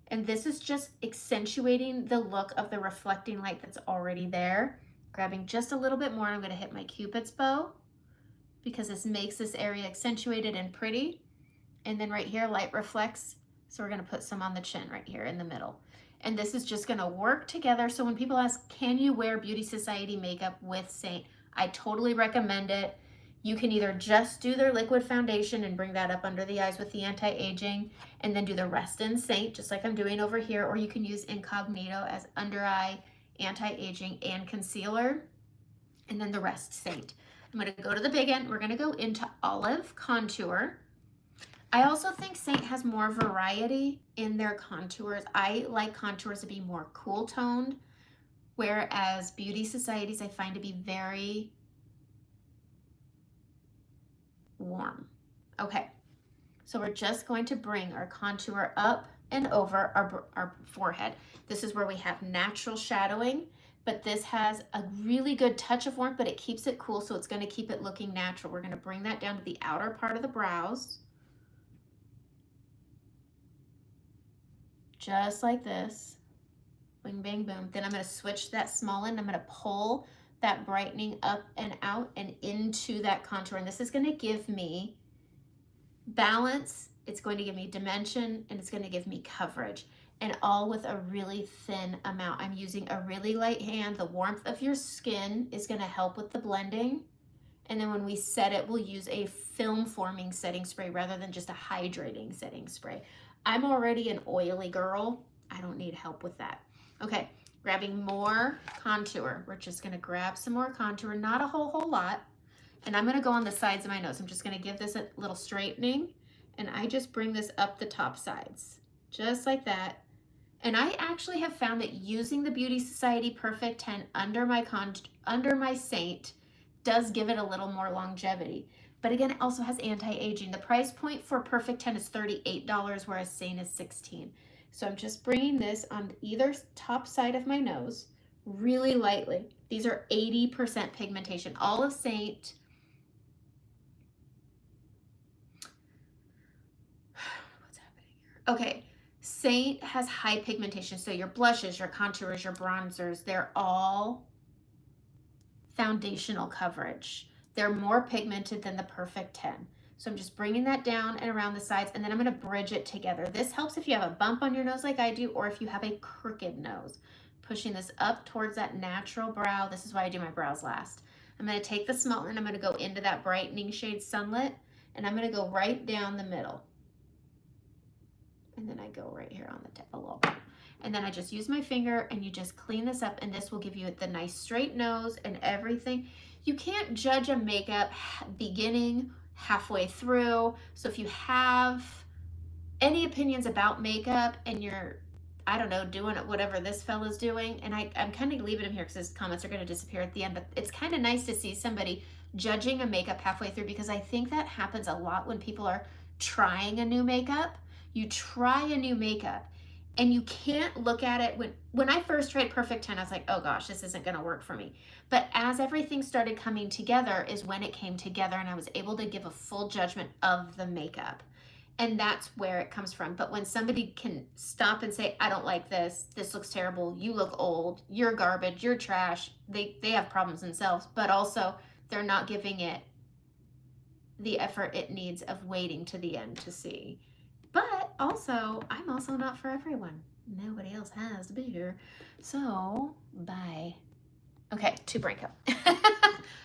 And this is just accentuating the look of the reflecting light that's already there. Grabbing just a little bit more, and I'm gonna hit my Cupid's bow because this makes this area accentuated and pretty. And then right here, light reflects. So we're gonna put some on the chin right here in the middle. And this is just gonna work together. So when people ask, can you wear Beauty Society makeup with Saint? I totally recommend it. You can either just do their liquid foundation and bring that up under the eyes with the anti-aging and then do the rest in Saint, just like I'm doing over here, or you can use Incognito as under eye, anti-aging, and concealer, and then the rest Saint. I'm gonna go to the big end. We're gonna go into Olive Contour. I also think Saint has more variety in their contours. I like contours to be more cool toned, whereas Beauty Societies I find to be very warm. Okay, so we're just going to bring our contour up and over our forehead. This is where we have natural shadowing, but this has a really good touch of warmth, but it keeps it cool, so it's going to keep it looking natural. We're going to bring that down to the outer part of the brows. Just like this. Bing, bang, boom. Then I'm going to switch that small end. I'm going to pull that brightening up and out and into that contour. And this is going to give me balance. It's going to give me dimension, and it's going to give me coverage. And all with a really thin amount. I'm using a really light hand. The warmth of your skin is going to help with the blending. And then when we set it, we'll use a film forming setting spray rather than just a hydrating setting spray. I'm already an oily girl. I don't need help with that. Okay, grabbing more contour. We're just gonna grab some more contour, not a whole lot. And I'm gonna go on the sides of my nose. I'm just gonna give this a little straightening, and I just bring this up the top sides, just like that. And I actually have found that using the Beauty Society Perfect 10 under my Saint does give it a little more longevity. But again, it also has anti-aging. The price point for Perfect 10 is $38, whereas Saint is $16. So I'm just bringing this on either top side of my nose really lightly. These are 80% pigmentation. All of Saint, what's happening here? Okay, Saint has high pigmentation. So your blushes, your contours, your bronzers, they're all foundational coverage. They're more pigmented than the Perfect 10. So I'm just bringing that down and around the sides, and then I'm gonna bridge it together. This helps if you have a bump on your nose like I do, or if you have a crooked nose. Pushing this up towards that natural brow. This is why I do my brows last. I'm gonna take the small and I'm gonna go into that brightening shade Sunlit, and I'm gonna go right down the middle. And then I go right here on the tip a little bit. And then I just use my finger, and you just clean this up, and this will give you the nice straight nose and everything. You can't judge a makeup beginning, halfway through. So if you have any opinions about makeup and you're, I don't know, doing whatever this fella's doing, and I'm kind of leaving him here because his comments are going to disappear at the end, but it's kind of nice to see somebody judging a makeup halfway through, because I think that happens a lot when people are trying a new makeup. You try a new makeup and you can't look at it. When I first tried Perfect 10, I was like, oh gosh, this isn't gonna work for me. But as everything started coming together is when it came together, and I was able to give a full judgment of the makeup. And that's where it comes from. But when somebody can stop and say, I don't like this looks terrible, you look old, you're garbage, you're trash, they have problems themselves, but also they're not giving it the effort it needs of waiting to the end to see. But also, I'm also not for everyone. Nobody else has to be here. So, bye. Okay, to break up.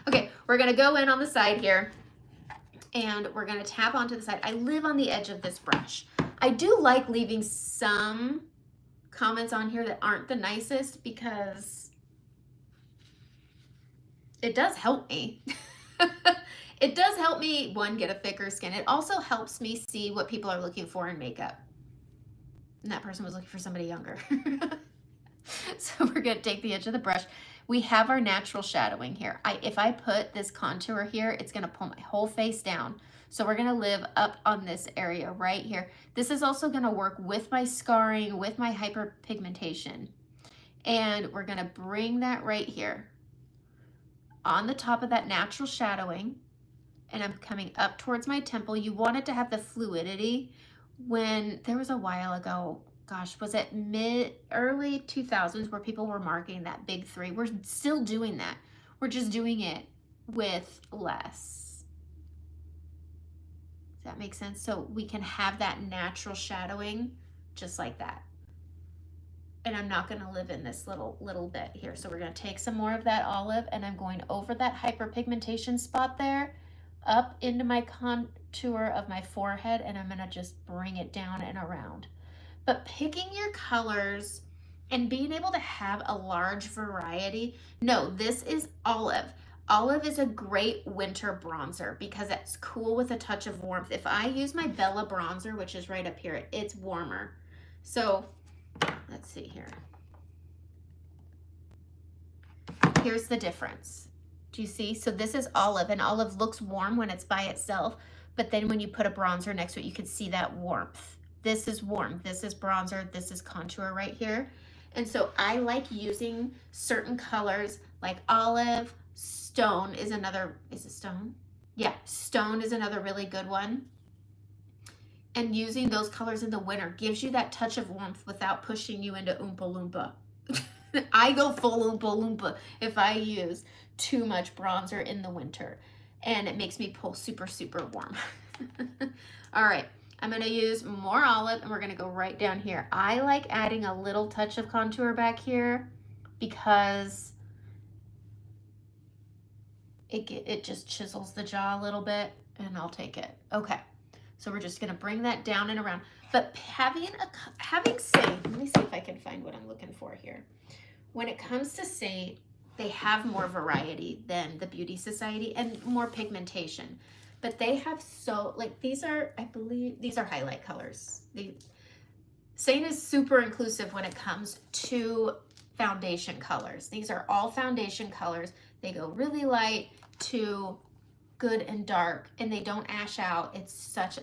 Okay, we're gonna go in on the side here, and we're gonna tap onto the side. I live on the edge of this brush. I do like leaving some comments on here that aren't the nicest, because it does help me. It does help me, one, get a thicker skin. It also helps me see what people are looking for in makeup. And that person was looking for somebody younger. So we're gonna take the edge of the brush. We have our natural shadowing here. If I put this contour here, it's gonna pull my whole face down. So we're gonna live up on this area right here. This is also gonna work with my scarring, with my hyperpigmentation. And we're gonna bring that right here on the top of that natural shadowing. And I'm coming up towards my temple. You want it to have the fluidity. When there was a while ago, gosh, was it early 2000s where people were marketing that big 3? We're still doing that. We're just doing it with less. Does that make sense? So we can have that natural shadowing just like that. And I'm not going to live in this little bit here. So we're going to take some more of that olive, and I'm going over that hyperpigmentation spot there, up into my contour of my forehead, and I'm gonna just bring it down and around. But picking your colors and being able to have a large variety. No, this is olive. Olive is a great winter bronzer because it's cool with a touch of warmth. If I use my Bella bronzer, which is right up here, it's warmer. So let's see here. Here's the difference. Do you see? So this is olive, and olive looks warm when it's by itself, but then when you put a bronzer next to it, you can see that warmth. This is warm, this is bronzer, this is contour right here. And so I like using certain colors like olive. Stone is another, is it stone? Yeah, stone is another really good one. And using those colors in the winter gives you that touch of warmth without pushing you into Oompa Loompa. I go full Oompa Loompa if I use too much bronzer in the winter, and it makes me pull super, super warm. All right, I'm gonna use more olive, and we're gonna go right down here. I like adding a little touch of contour back here because it just chisels the jaw a little bit, and I'll take it. Okay, so we're just gonna bring that down and around. But having Saint, let me see if I can find what I'm looking for here. When it comes to Saint, they have more variety than the Beauty Society and more pigmentation. But they have like these are, I believe, these are highlight colors. Saint is super inclusive when it comes to foundation colors. These are all foundation colors. They go really light to good and dark, and they don't ash out. It's such,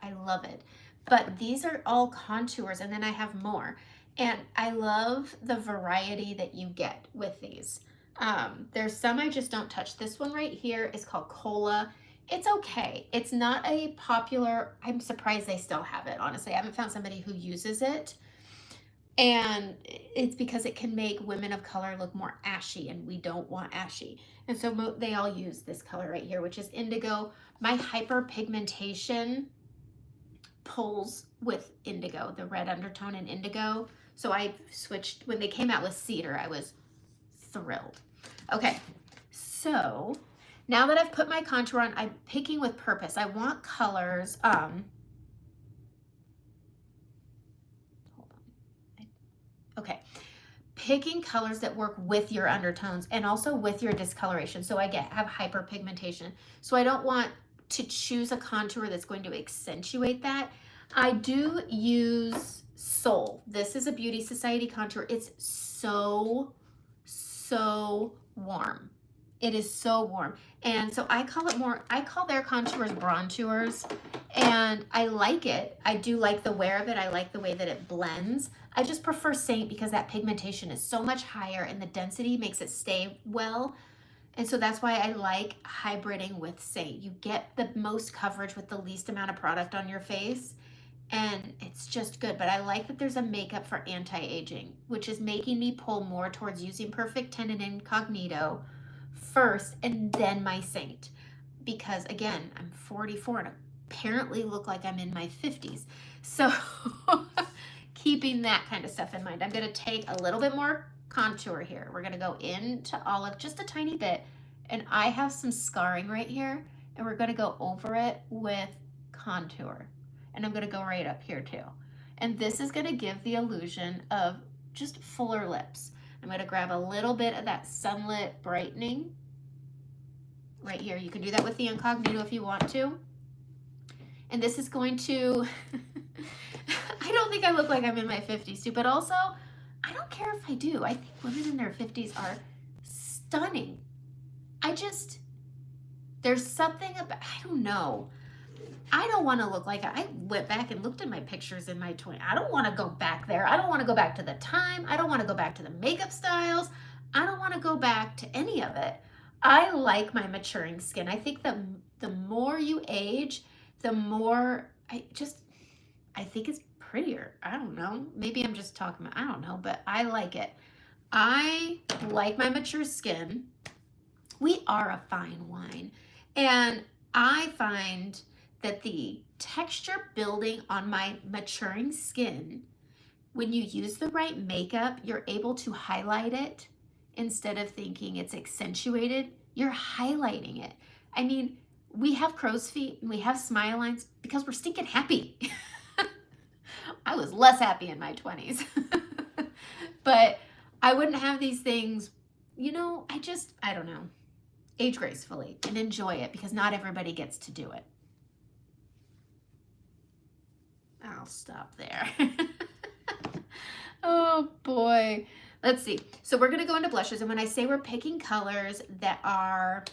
I love it. But these are all contours, and then I have more. And I love the variety that you get with these. There's some I just don't touch. This one right here is called Cola. It's okay. It's not a popular, I'm surprised they still have it, honestly. I haven't found somebody who uses it. And it's because it can make women of color look more ashy, and we don't want ashy. And so they all use this color right here, which is indigo. My hyperpigmentation pulls with indigo, the red undertone in indigo. So I switched, when they came out with cedar, I was thrilled. Okay, so now that I've put my contour on, I'm picking with purpose. I want colors, hold on. Okay, picking colors that work with your undertones and also with your discoloration. So I have hyperpigmentation. So I don't want to choose a contour that's going to accentuate that. I do use Soul. This is a Beauty Society contour. It's so warm. It is so warm. And so I call their contours brontours, and I like it. I do like the wear of it. I like the way that it blends. I just prefer Saint because that pigmentation is so much higher and the density makes it stay well. And so that's why I like hybriding with Saint. You get the most coverage with the least amount of product on your face, and it's just good. But I like that there's a makeup for anti-aging, which is making me pull more towards using Perfect 10 and Incognito first and then my Saint. Because again, I'm 44 and apparently look like I'm in my 50s. So keeping that kind of stuff in mind, I'm gonna take a little bit more contour here. We're gonna go into olive just a tiny bit, and I have some scarring right here, and we're gonna go over it with contour. And I'm gonna go right up here too. And this is gonna give the illusion of just fuller lips. I'm gonna grab a little bit of that sunlit brightening right here. You can do that with the Incognito if you want to. And this is going to, I don't think I look like I'm in my 50s too, but also I don't care if I do. I think women in their 50s are stunning. There's something about, I don't know. I don't want to look like, I went back and looked at my pictures in my 20s. I don't want to go back there. I don't want to go back to the time. I don't want to go back to the makeup styles. I don't want to go back to any of it. I like my maturing skin. I think the more you age, the more I think it's prettier. I don't know. Maybe I'm just talking about, I don't know, but I like it. I like my mature skin. We are a fine wine. And I find that the texture building on my maturing skin, when you use the right makeup, you're able to highlight it instead of thinking it's accentuated. You're highlighting it. I mean, we have crow's feet and we have smile lines because we're stinking happy. I was less happy in my 20s. But I wouldn't have these things, you know, I don't know. Age gracefully and enjoy it because not everybody gets to do it. I'll stop there. Oh boy. Let's see. So we're going to go into blushes. And when I say we're picking colors that are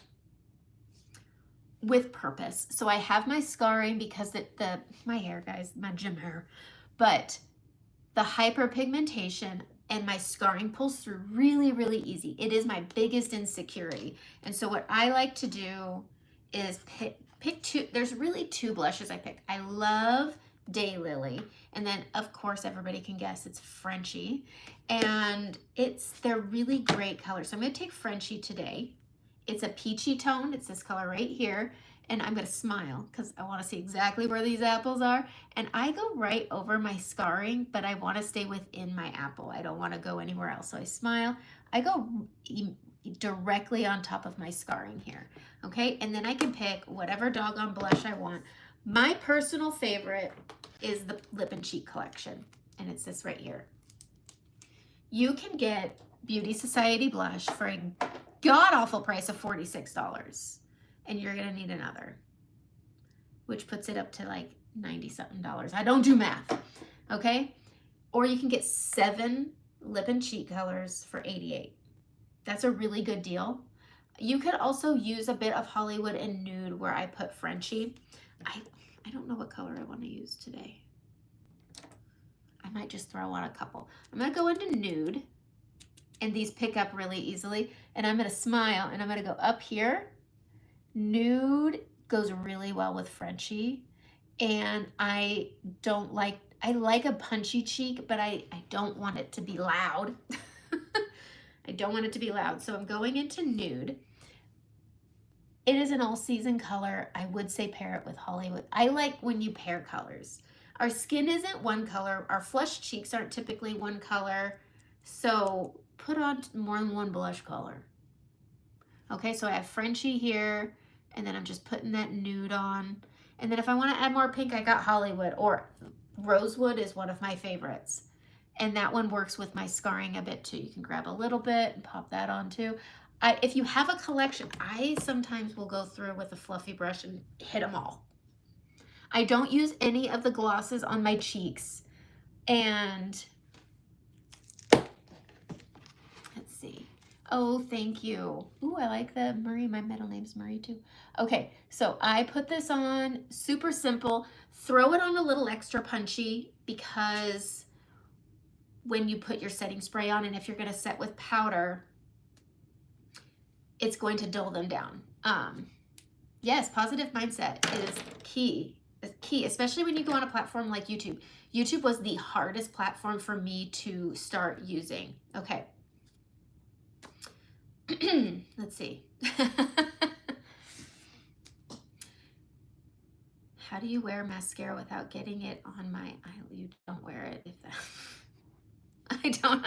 with purpose. So I have my scarring because my hair, guys, my gym hair, but the hyperpigmentation and my scarring pulls through really, really easy. It is my biggest insecurity. And so what I like to do is pick two. There's really two blushes I pick. I love Daylily. And then, of course, everybody can guess it's Frenchie. And they're really great colors. So I'm going to take Frenchie today. It's a peachy tone. It's this color right here. And I'm going to smile because I want to see exactly where these apples are. And I go right over my scarring, but I want to stay within my apple. I don't want to go anywhere else. So I smile. I go directly on top of my scarring here. Okay. And then I can pick whatever doggone blush I want. My personal favorite is the Lip and Cheek collection. And it's this right here. You can get Beauty Society blush for a god-awful price of $46. And you're gonna need another, which puts it up to like $90-something. I don't do math, okay? Or you can get 7 lip and cheek colors for $88. That's a really good deal. You could also use a bit of Hollywood and Nude where I put Frenchie. I don't know what color I want to use today. I might just throw on a couple. I'm gonna go into Nude, and these pick up really easily. And I'm gonna smile, and I'm gonna go up here. Nude goes really well with Frenchie, and I like a punchy cheek, but I don't want it to be loud. I don't want it to be loud, so I'm going into Nude. It is an all-season color. I would say pair it with Hollywood. I like when you pair colors. Our skin isn't one color. Our flushed cheeks aren't typically one color, so put on more than one blush color. Okay, so I have Frenchie here, and then I'm just putting that Nude on. And then if I want to add more pink, I got Hollywood, or Rosewood is one of my favorites. And that one works with my scarring a bit too. You can grab a little bit and pop that on too. If you have a collection, I sometimes will go through with a fluffy brush and hit them all. I don't use any of the glosses on my cheeks. And let's see. Oh, thank you. Ooh, I like the Marie. My middle name's Marie too. Okay, so I put this on, super simple. Throw it on a little extra punchy because when you put your setting spray on, and if you're gonna set with powder, it's going to dull them down. Yes, positive mindset is key. It's key, especially when you go on a platform like YouTube. YouTube was the hardest platform for me to start using. Okay. Let's see. How do you wear mascara without getting it on my eye? You don't wear it if that... I don't.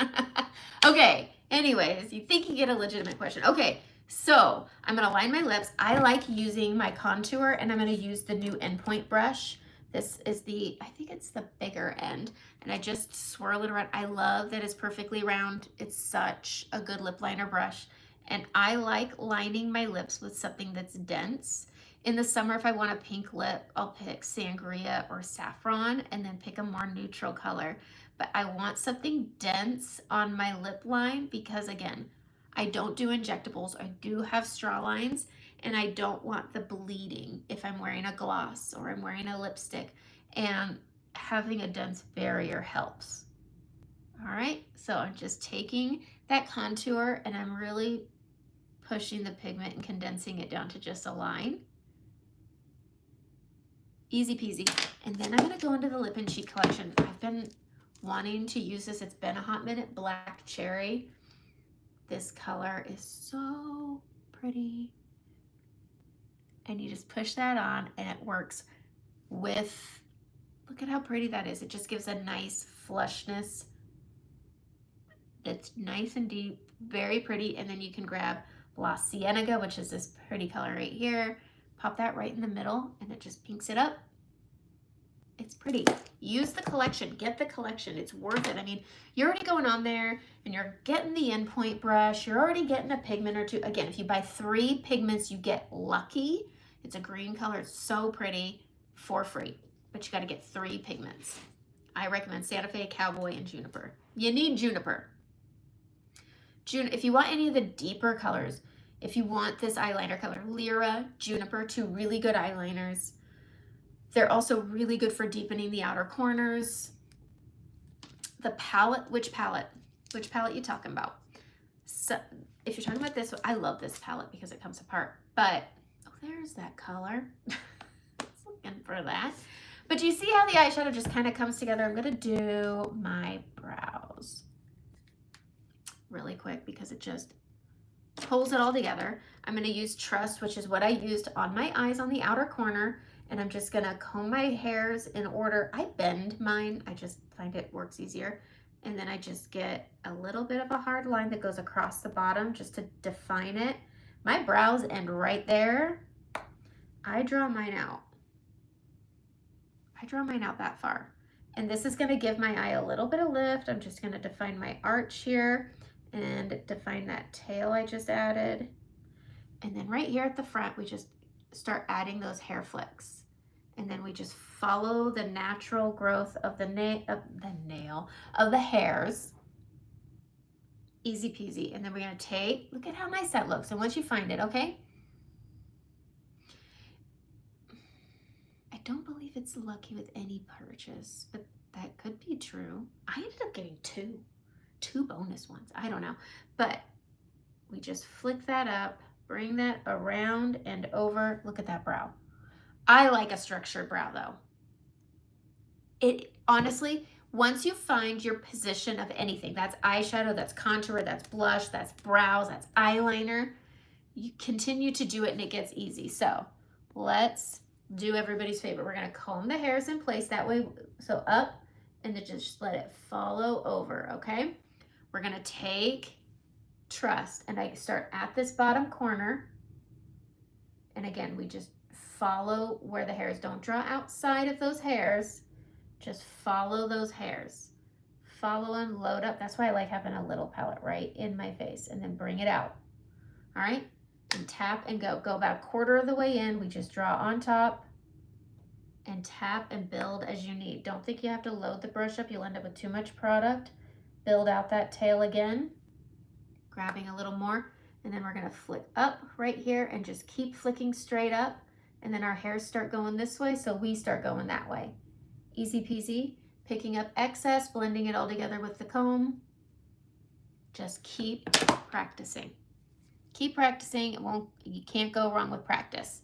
Okay, anyways, you think you get a legitimate question. Okay, so I'm going to line my lips. I like using my contour, and I'm going to use the new Endpoint brush. This is I think it's the bigger end, and I just swirl it around. I love that it's perfectly round. It's such a good lip liner brush, and I like lining my lips with something that's dense. In the summer, if I want a pink lip, I'll pick Sangria or Saffron, and then pick a more neutral color. But I want something dense on my lip line because, again, I don't do injectables. I do have straw lines, and I don't want the bleeding if I'm wearing a gloss or I'm wearing a lipstick, and having a dense barrier helps. All right, so I'm just taking that contour and I'm really pushing the pigment and condensing it down to just a line. Easy peasy. And then I'm gonna go into the Lip and Cheek collection. I've been wanting to use this. It's been a hot minute. Black Cherry. This color is so pretty. And you just push that on and it works with, look at how pretty that is. It just gives a nice flushness that's nice and deep, very pretty. And then you can grab La Cienega, which is this pretty color right here. Pop that right in the middle and it just pinks it up. It's pretty. Use the collection. Get the collection. It's worth it. I mean, you're already going on there and you're getting the endpoint brush. You're already getting a pigment or two. Again, if you buy 3 pigments, you get lucky. It's a green color. It's so pretty for free. But you got to get 3 pigments. I recommend Santa Fe, Cowboy, and Juniper. You need Juniper. If you want any of the deeper colors, if you want this eyeliner color, Lyra, Juniper, 2 really good eyeliners. They're also really good for deepening the outer corners. The palette, which palette? Which palette you talking about? So if you're talking about this, I love this palette because it comes apart. But, oh, there's that color. I was looking for that. But do you see how the eyeshadow just kind of comes together? I'm gonna do my brows really quick because it just pulls it all together. I'm gonna use Trust, which is what I used on my eyes on the outer corner. And I'm just gonna comb my hairs in order. I bend mine, I just find it works easier. And then I just get a little bit of a hard line that goes across the bottom just to define it. My brows end right there. I draw mine out. I draw mine out that far. And this is gonna give my eye a little bit of lift. I'm just gonna define my arch here and define that tail I just added. And then right here at the front, we just start adding those hair flicks. And then we just follow the natural growth of the hairs. Easy peasy. And then we're gonna take, look at how nice that looks. And once you find it, okay? I don't believe it's lucky with any purchase, but that could be true. I ended up getting two bonus ones. I don't know. But we just flick that up, bring that around and over. Look at that brow. I like a structured brow though. It honestly, once you find your position of anything, that's eyeshadow, that's contour, that's blush, that's brows, that's eyeliner, you continue to do it and it gets easy. So let's do everybody's favorite. We're gonna comb the hairs in place that way, so up, and then just let it follow over, okay? We're gonna take Trust, and I start at this bottom corner, and again, we just follow where the hairs. Don't draw outside of those hairs, just follow those hairs. Follow and load up. That's why I like having a little palette right in my face, and then bring it out. All right, and tap and go. Go about a quarter of the way in. We just draw on top and tap and build as you need. Don't think you have to load the brush up. You'll end up with too much product. Build out that tail again, grabbing a little more, and then we're gonna flick up right here and just keep flicking straight up, and then our hairs start going this way, so we start going that way. Easy peasy, picking up excess, blending it all together with the comb. Just keep practicing. Keep practicing. You can't go wrong with practice.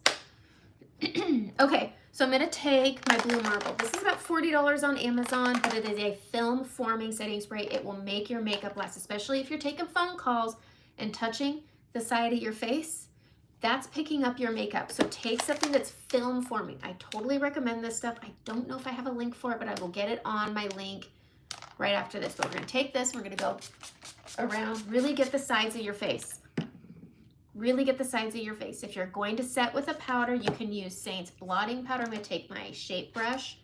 Okay, so I'm gonna take my Blue Marble. This is about $40 on Amazon, but it is a film forming setting spray. It will make your makeup last, especially if you're taking phone calls and touching the side of your face. That's picking up your makeup. So take something that's film forming. I totally recommend this stuff. I don't know if I have a link for it, but I will get it on my link right after this. But we're gonna take this, we're gonna go around, really get the sides of your face. Really get the sides of your face. If you're going to set with a powder, you can use Saint's blotting powder. I'm gonna take my shape brush.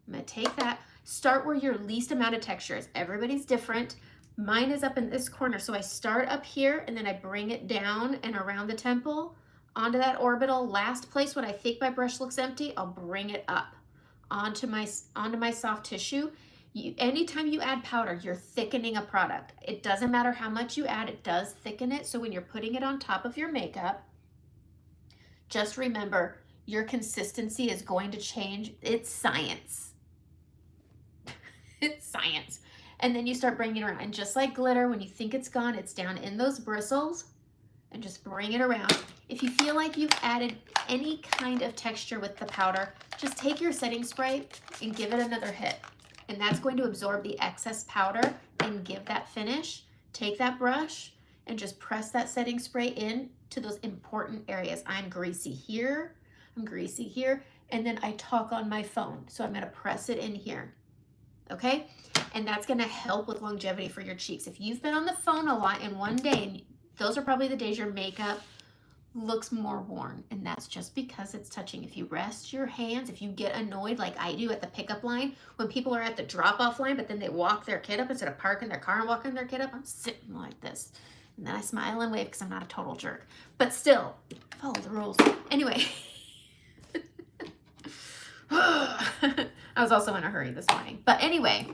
I'm gonna take that. Start where your least amount of texture is. Everybody's different. Mine is up in this corner. So I start up here and then I bring it down and around the temple onto that orbital. Last place when I think my brush looks empty, I'll bring it up onto my soft tissue. Anytime you add powder, you're thickening a product. It doesn't matter how much you add, it does thicken it. So when you're putting it on top of your makeup, just remember your consistency is going to change. It's science. It's science. And then you start bringing it around. And just like glitter, when you think it's gone, it's down in those bristles. And just bring it around. If you feel like you've added any kind of texture with the powder, just take your setting spray and give it another hit. And that's going to absorb the excess powder and give that finish. Take that brush and just press that setting spray in to those important areas. I'm greasy here, I'm greasy here, and then I talk on my phone. So I'm gonna press it in here, okay? And that's gonna help with longevity for your cheeks. If you've been on the phone a lot in one day, and those are probably the days your makeup looks more worn, and that's just because it's touching. If you rest your hands, if you get annoyed like I do at the pickup line, when people are at the drop-off line, but then they walk their kid up instead of parking their car and walking their kid up, I'm sitting like this. And then I smile and wave because I'm not a total jerk. But still, follow the rules. Anyway. I was also in a hurry this morning. But anyway,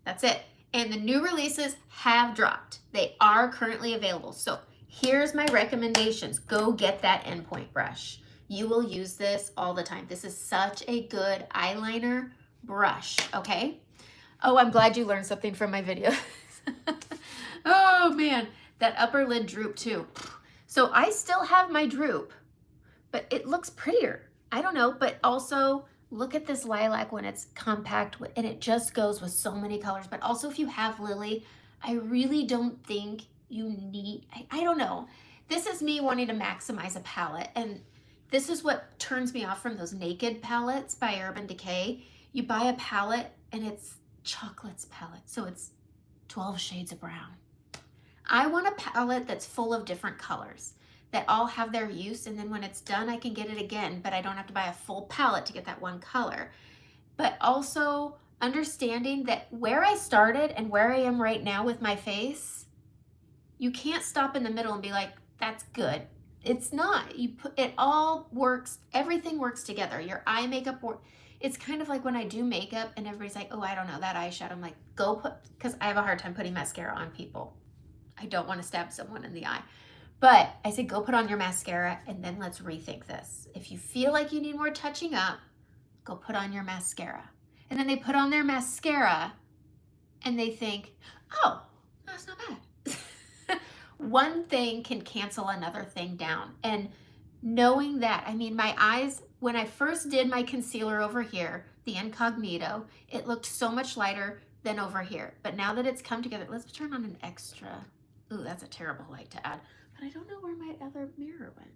that's it. And the new releases have dropped. They are currently available. So here's my recommendations. Go get that endpoint brush. You will use this all the time. This is such a good eyeliner brush, okay? Oh, I'm glad you learned something from my video. Oh man, that upper lid droop too. So I still have my droop, but it looks prettier. I don't know, but also look at this lilac when it's compact and it just goes with so many colors. But also if you have lily, I really don't think you need, I don't know. This is me wanting to maximize a palette, and this is what turns me off from those Naked palettes by Urban Decay. You buy a palette and it's chocolates palette, so it's 12 shades of brown. I want a palette that's full of different colors that all have their use, and then when it's done I can get it again, but I don't have to buy a full palette to get that one color. But also understanding that where I started and where I am right now with my face, you can't stop in the middle and be like, that's good. It's not. You put it all works, everything works together. Your eye makeup it's kind of like when I do makeup and everybody's like, oh, I don't know, that eyeshadow. I'm like, go put, because I have a hard time putting mascara on people. I don't want to stab someone in the eye. But I say, go put on your mascara and then let's rethink this. If you feel like you need more touching up, go put on your mascara. And then they put on their mascara and they think, oh, that's not bad. One thing can cancel another thing down. And knowing that, I mean, my eyes, when I first did my concealer over here, the Incognito, it looked so much lighter than over here. But now that it's come together, let's turn on an extra. Ooh, that's a terrible light to add. But I don't know where my other mirror went.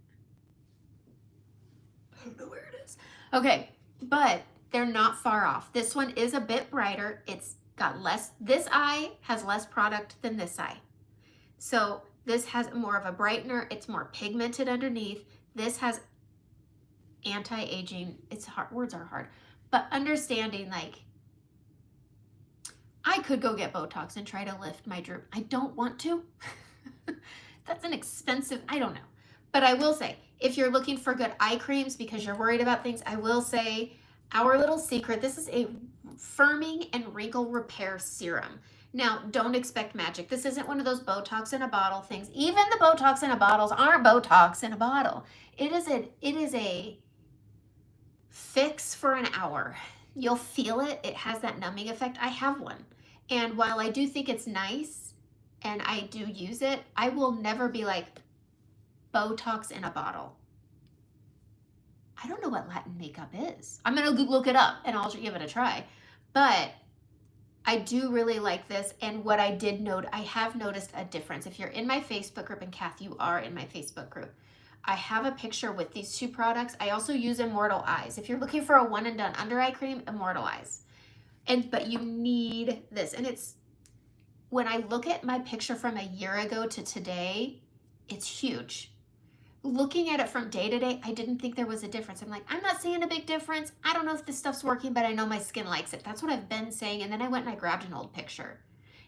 I don't know where it is. Okay, but they're not far off. This one is a bit brighter. It's got less, this eye has less product than this eye. So this has more of a brightener. It's more pigmented underneath. This has anti-aging. It's hard, words are hard. But understanding, like, I could go get Botox and try to lift my droop. I don't want to. That's an expensive, I don't know. But I will say, if you're looking for good eye creams because you're worried about things, I will say our little secret, this is a firming and wrinkle repair serum. Now, don't expect magic. This isn't one of those Botox in a bottle things. Even the Botox in a bottles aren't Botox in a bottle. It is a fix for an hour. You'll feel it. It has that numbing effect. I have one. And while I do think it's nice and I do use it, I will never be like Botox in a bottle. I don't know what Latin makeup is. I'm going to look it up and I'll give it a try. But I do really like this. And what I did note, I have noticed a difference. If you're in my Facebook group, and Kath, you are in my Facebook group, I have a picture with these two products. I also use Immortal Eyes. If you're looking for a one and done under eye cream, Immortal Eyes. But you need this. And it's, when I look at my picture from a year ago to today, it's huge. Looking at it from day to day, I didn't think there was a difference. I'm like, I'm not seeing a big difference. I don't know if this stuff's working, but I know my skin likes it. That's what I've been saying. And then I went and I grabbed an old picture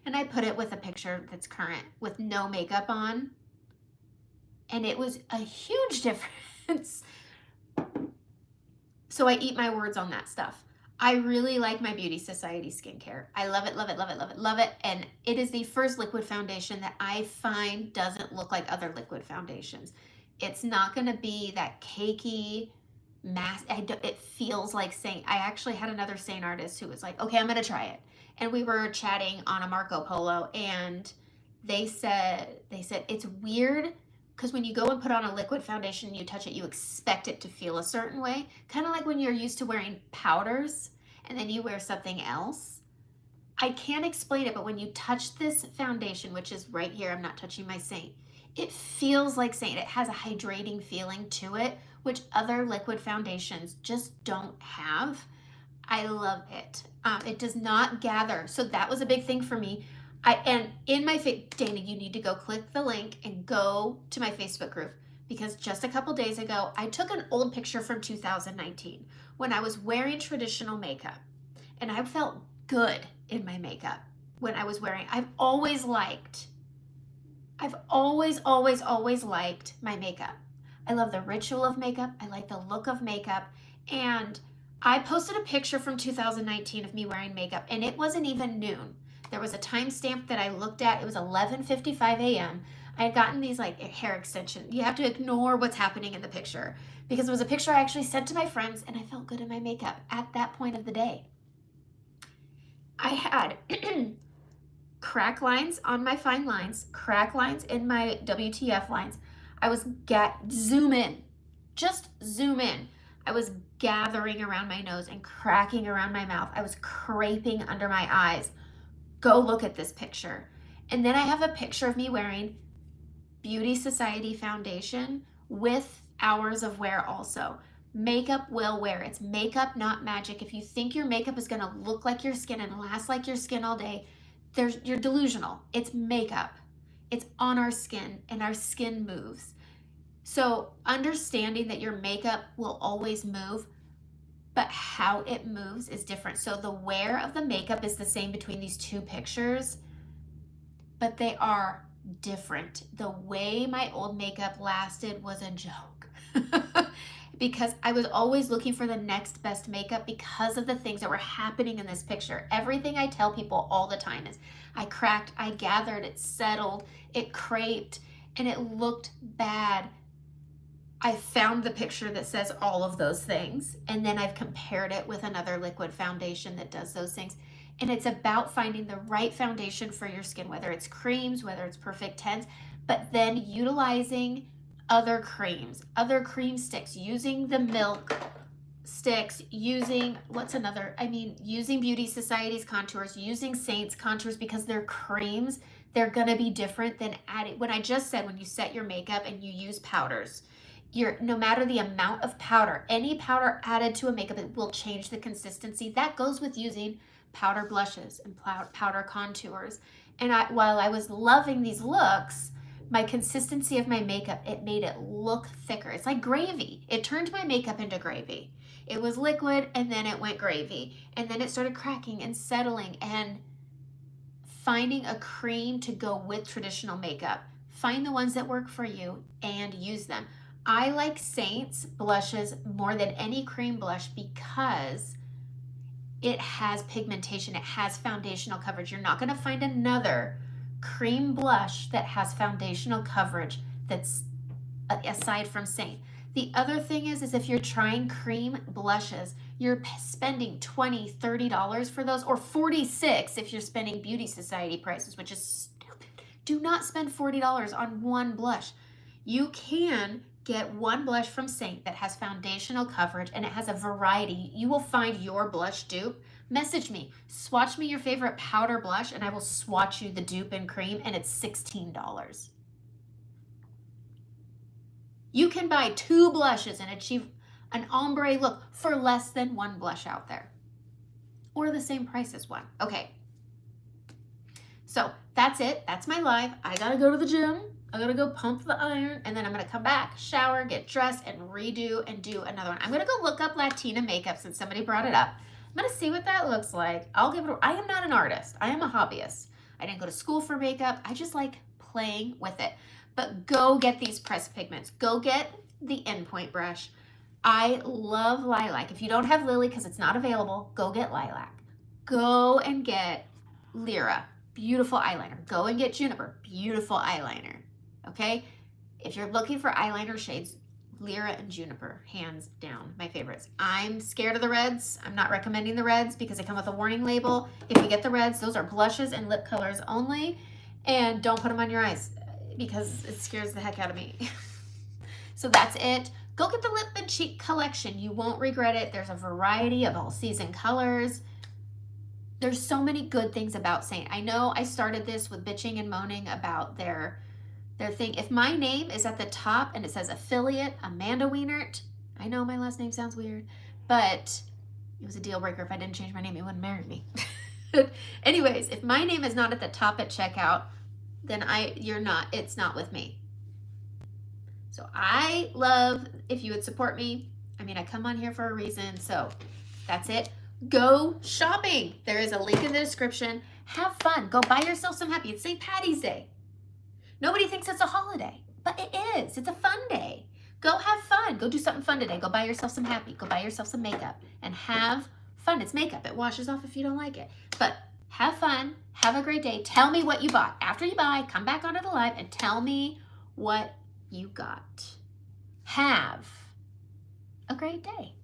and I put it with a picture that's current with no makeup on. And it was a huge difference. So I eat my words on that stuff. I really like my Beauty Society skincare. I love it, love it, love it, love it, love it. And it is the first liquid foundation that I find doesn't look like other liquid foundations. It's not going to be that cakey mass. It feels like Saint. I actually had another Saint artist who was like, okay, I'm going to try it. And we were chatting on a Marco Polo, and they said it's weird because when you go and put on a liquid foundation and you touch it, you expect it to feel a certain way. Kind of like when you're used to wearing powders and then you wear something else. I can't explain it, but when you touch this foundation, which is right here, I'm not touching my Saint, it feels like Saint. It has a hydrating feeling to it, which other liquid foundations just don't have. I love it. It does not gather. So that was a big thing for me. And in my Dana, you need to go click the link and go to my Facebook group, because just a couple days ago, I took an old picture from 2019 when I was wearing traditional makeup, and I felt good in my makeup when I was wearing. I've always liked my makeup. I love the ritual of makeup. I like the look of makeup. And I posted a picture from 2019 of me wearing makeup, and it wasn't even noon. There was a timestamp that I looked at. It was 11:55 a.m. I had gotten these like hair extensions. You have to ignore what's happening in the picture because it was a picture I actually sent to my friends, and I felt good in my makeup at that point of the day. I had crack lines on my fine lines, crack lines in my WTF lines. I was zoom in, just zoom in. I was gathering around my nose and cracking around my mouth. I was creping under my eyes. Go look at this picture. And then I have a picture of me wearing Beauty Society foundation with hours of wear also. Makeup will wear. It's makeup, not magic. If you think your makeup is going to look like your skin and last like your skin all day, you're delusional. It's makeup. It's on our skin, and our skin moves. So understanding that your makeup will always move, but how it moves is different. So the wear of the makeup is the same between these two pictures, but they are different. The way my old makeup lasted was a joke because I was always looking for the next best makeup because of the things that were happening in this picture. Everything I tell people all the time is I cracked, I gathered, it settled, it creped, and it looked bad. I found the picture that says all of those things, and then I've compared it with another liquid foundation that does those things. And it's about finding the right foundation for your skin, whether it's creams, whether it's Perfect 10s, but then utilizing other creams, other cream sticks, using the milk sticks, using using Beauty Society's contours, using Saint's contours, because they're creams. They're gonna be different than adding, when I just said when you set your makeup and you use powders, no matter the amount of powder, any powder added to a makeup, it will change the consistency. That goes with using powder blushes and powder contours. And while I was loving these looks, my consistency of my makeup, it made it look thicker. It's like gravy. It turned my makeup into gravy. It was liquid, and then it went gravy. And then it started cracking and settling, and finding a cream to go with traditional makeup. Find the ones that work for you and use them. I like Saint's blushes more than any cream blush because it has pigmentation. It has foundational coverage. You're not going to find another cream blush that has foundational coverage that's aside from Saint. The other thing is if you're trying cream blushes, you're spending $20, $30 for those, or $46 if you're spending Beauty Society prices, which is stupid. Do not spend $40 on one blush. You can get one blush from Saint that has foundational coverage, and it has a variety. You will find your blush dupe. Message me, swatch me your favorite powder blush, and I will swatch you the dupe in cream, and it's $16. You can buy 2 blushes and achieve an ombre look for less than one blush out there, or the same price as one. Okay, so that's it. That's my live. I gotta go to the gym. I gotta go pump the iron, and then I'm gonna come back, shower, get dressed, and redo and do another one. I'm gonna go look up Latina makeup since somebody brought it up. I'm gonna see what that looks like. I am not an artist. I am a hobbyist. I didn't go to school for makeup. I just like playing with it. But go get these pressed pigments. Go get the endpoint brush. I love lilac. If you don't have lily because it's not available, go get lilac. Go and get Lyra, beautiful eyeliner. Go and get Juniper, beautiful eyeliner. Okay? If you're looking for eyeliner shades, Lyra and Juniper, hands down, my favorites. I'm scared of the reds. I'm not recommending the reds because they come with a warning label. If you get the reds, those are blushes and lip colors only. And don't put them on your eyes because it scares the heck out of me. So that's it. Go get the lip and cheek collection. You won't regret it. There's a variety of all season colors. There's so many good things about Saint. I know I started this with bitching and moaning about their thing. If my name is at the top and it says affiliate Amanda Wienert, I know my last name sounds weird, but it was a deal breaker. If I didn't change my name, he wouldn't marry me. Anyways, if my name is not at the top at checkout, then it's not with me. So I love if you would support me. I mean, I come on here for a reason, so that's it. Go shopping. There is a link in the description. Have fun. Go buy yourself some happy. It's St. Patty's Day. Nobody thinks it's a holiday, but it is. It's a fun day. Go have fun. Go do something fun today. Go buy yourself some happy. Go buy yourself some makeup and have fun. It's makeup. It washes off if you don't like it. But have fun. Have a great day. Tell me what you bought. After you buy, come back onto the live and tell me what you got. Have a great day.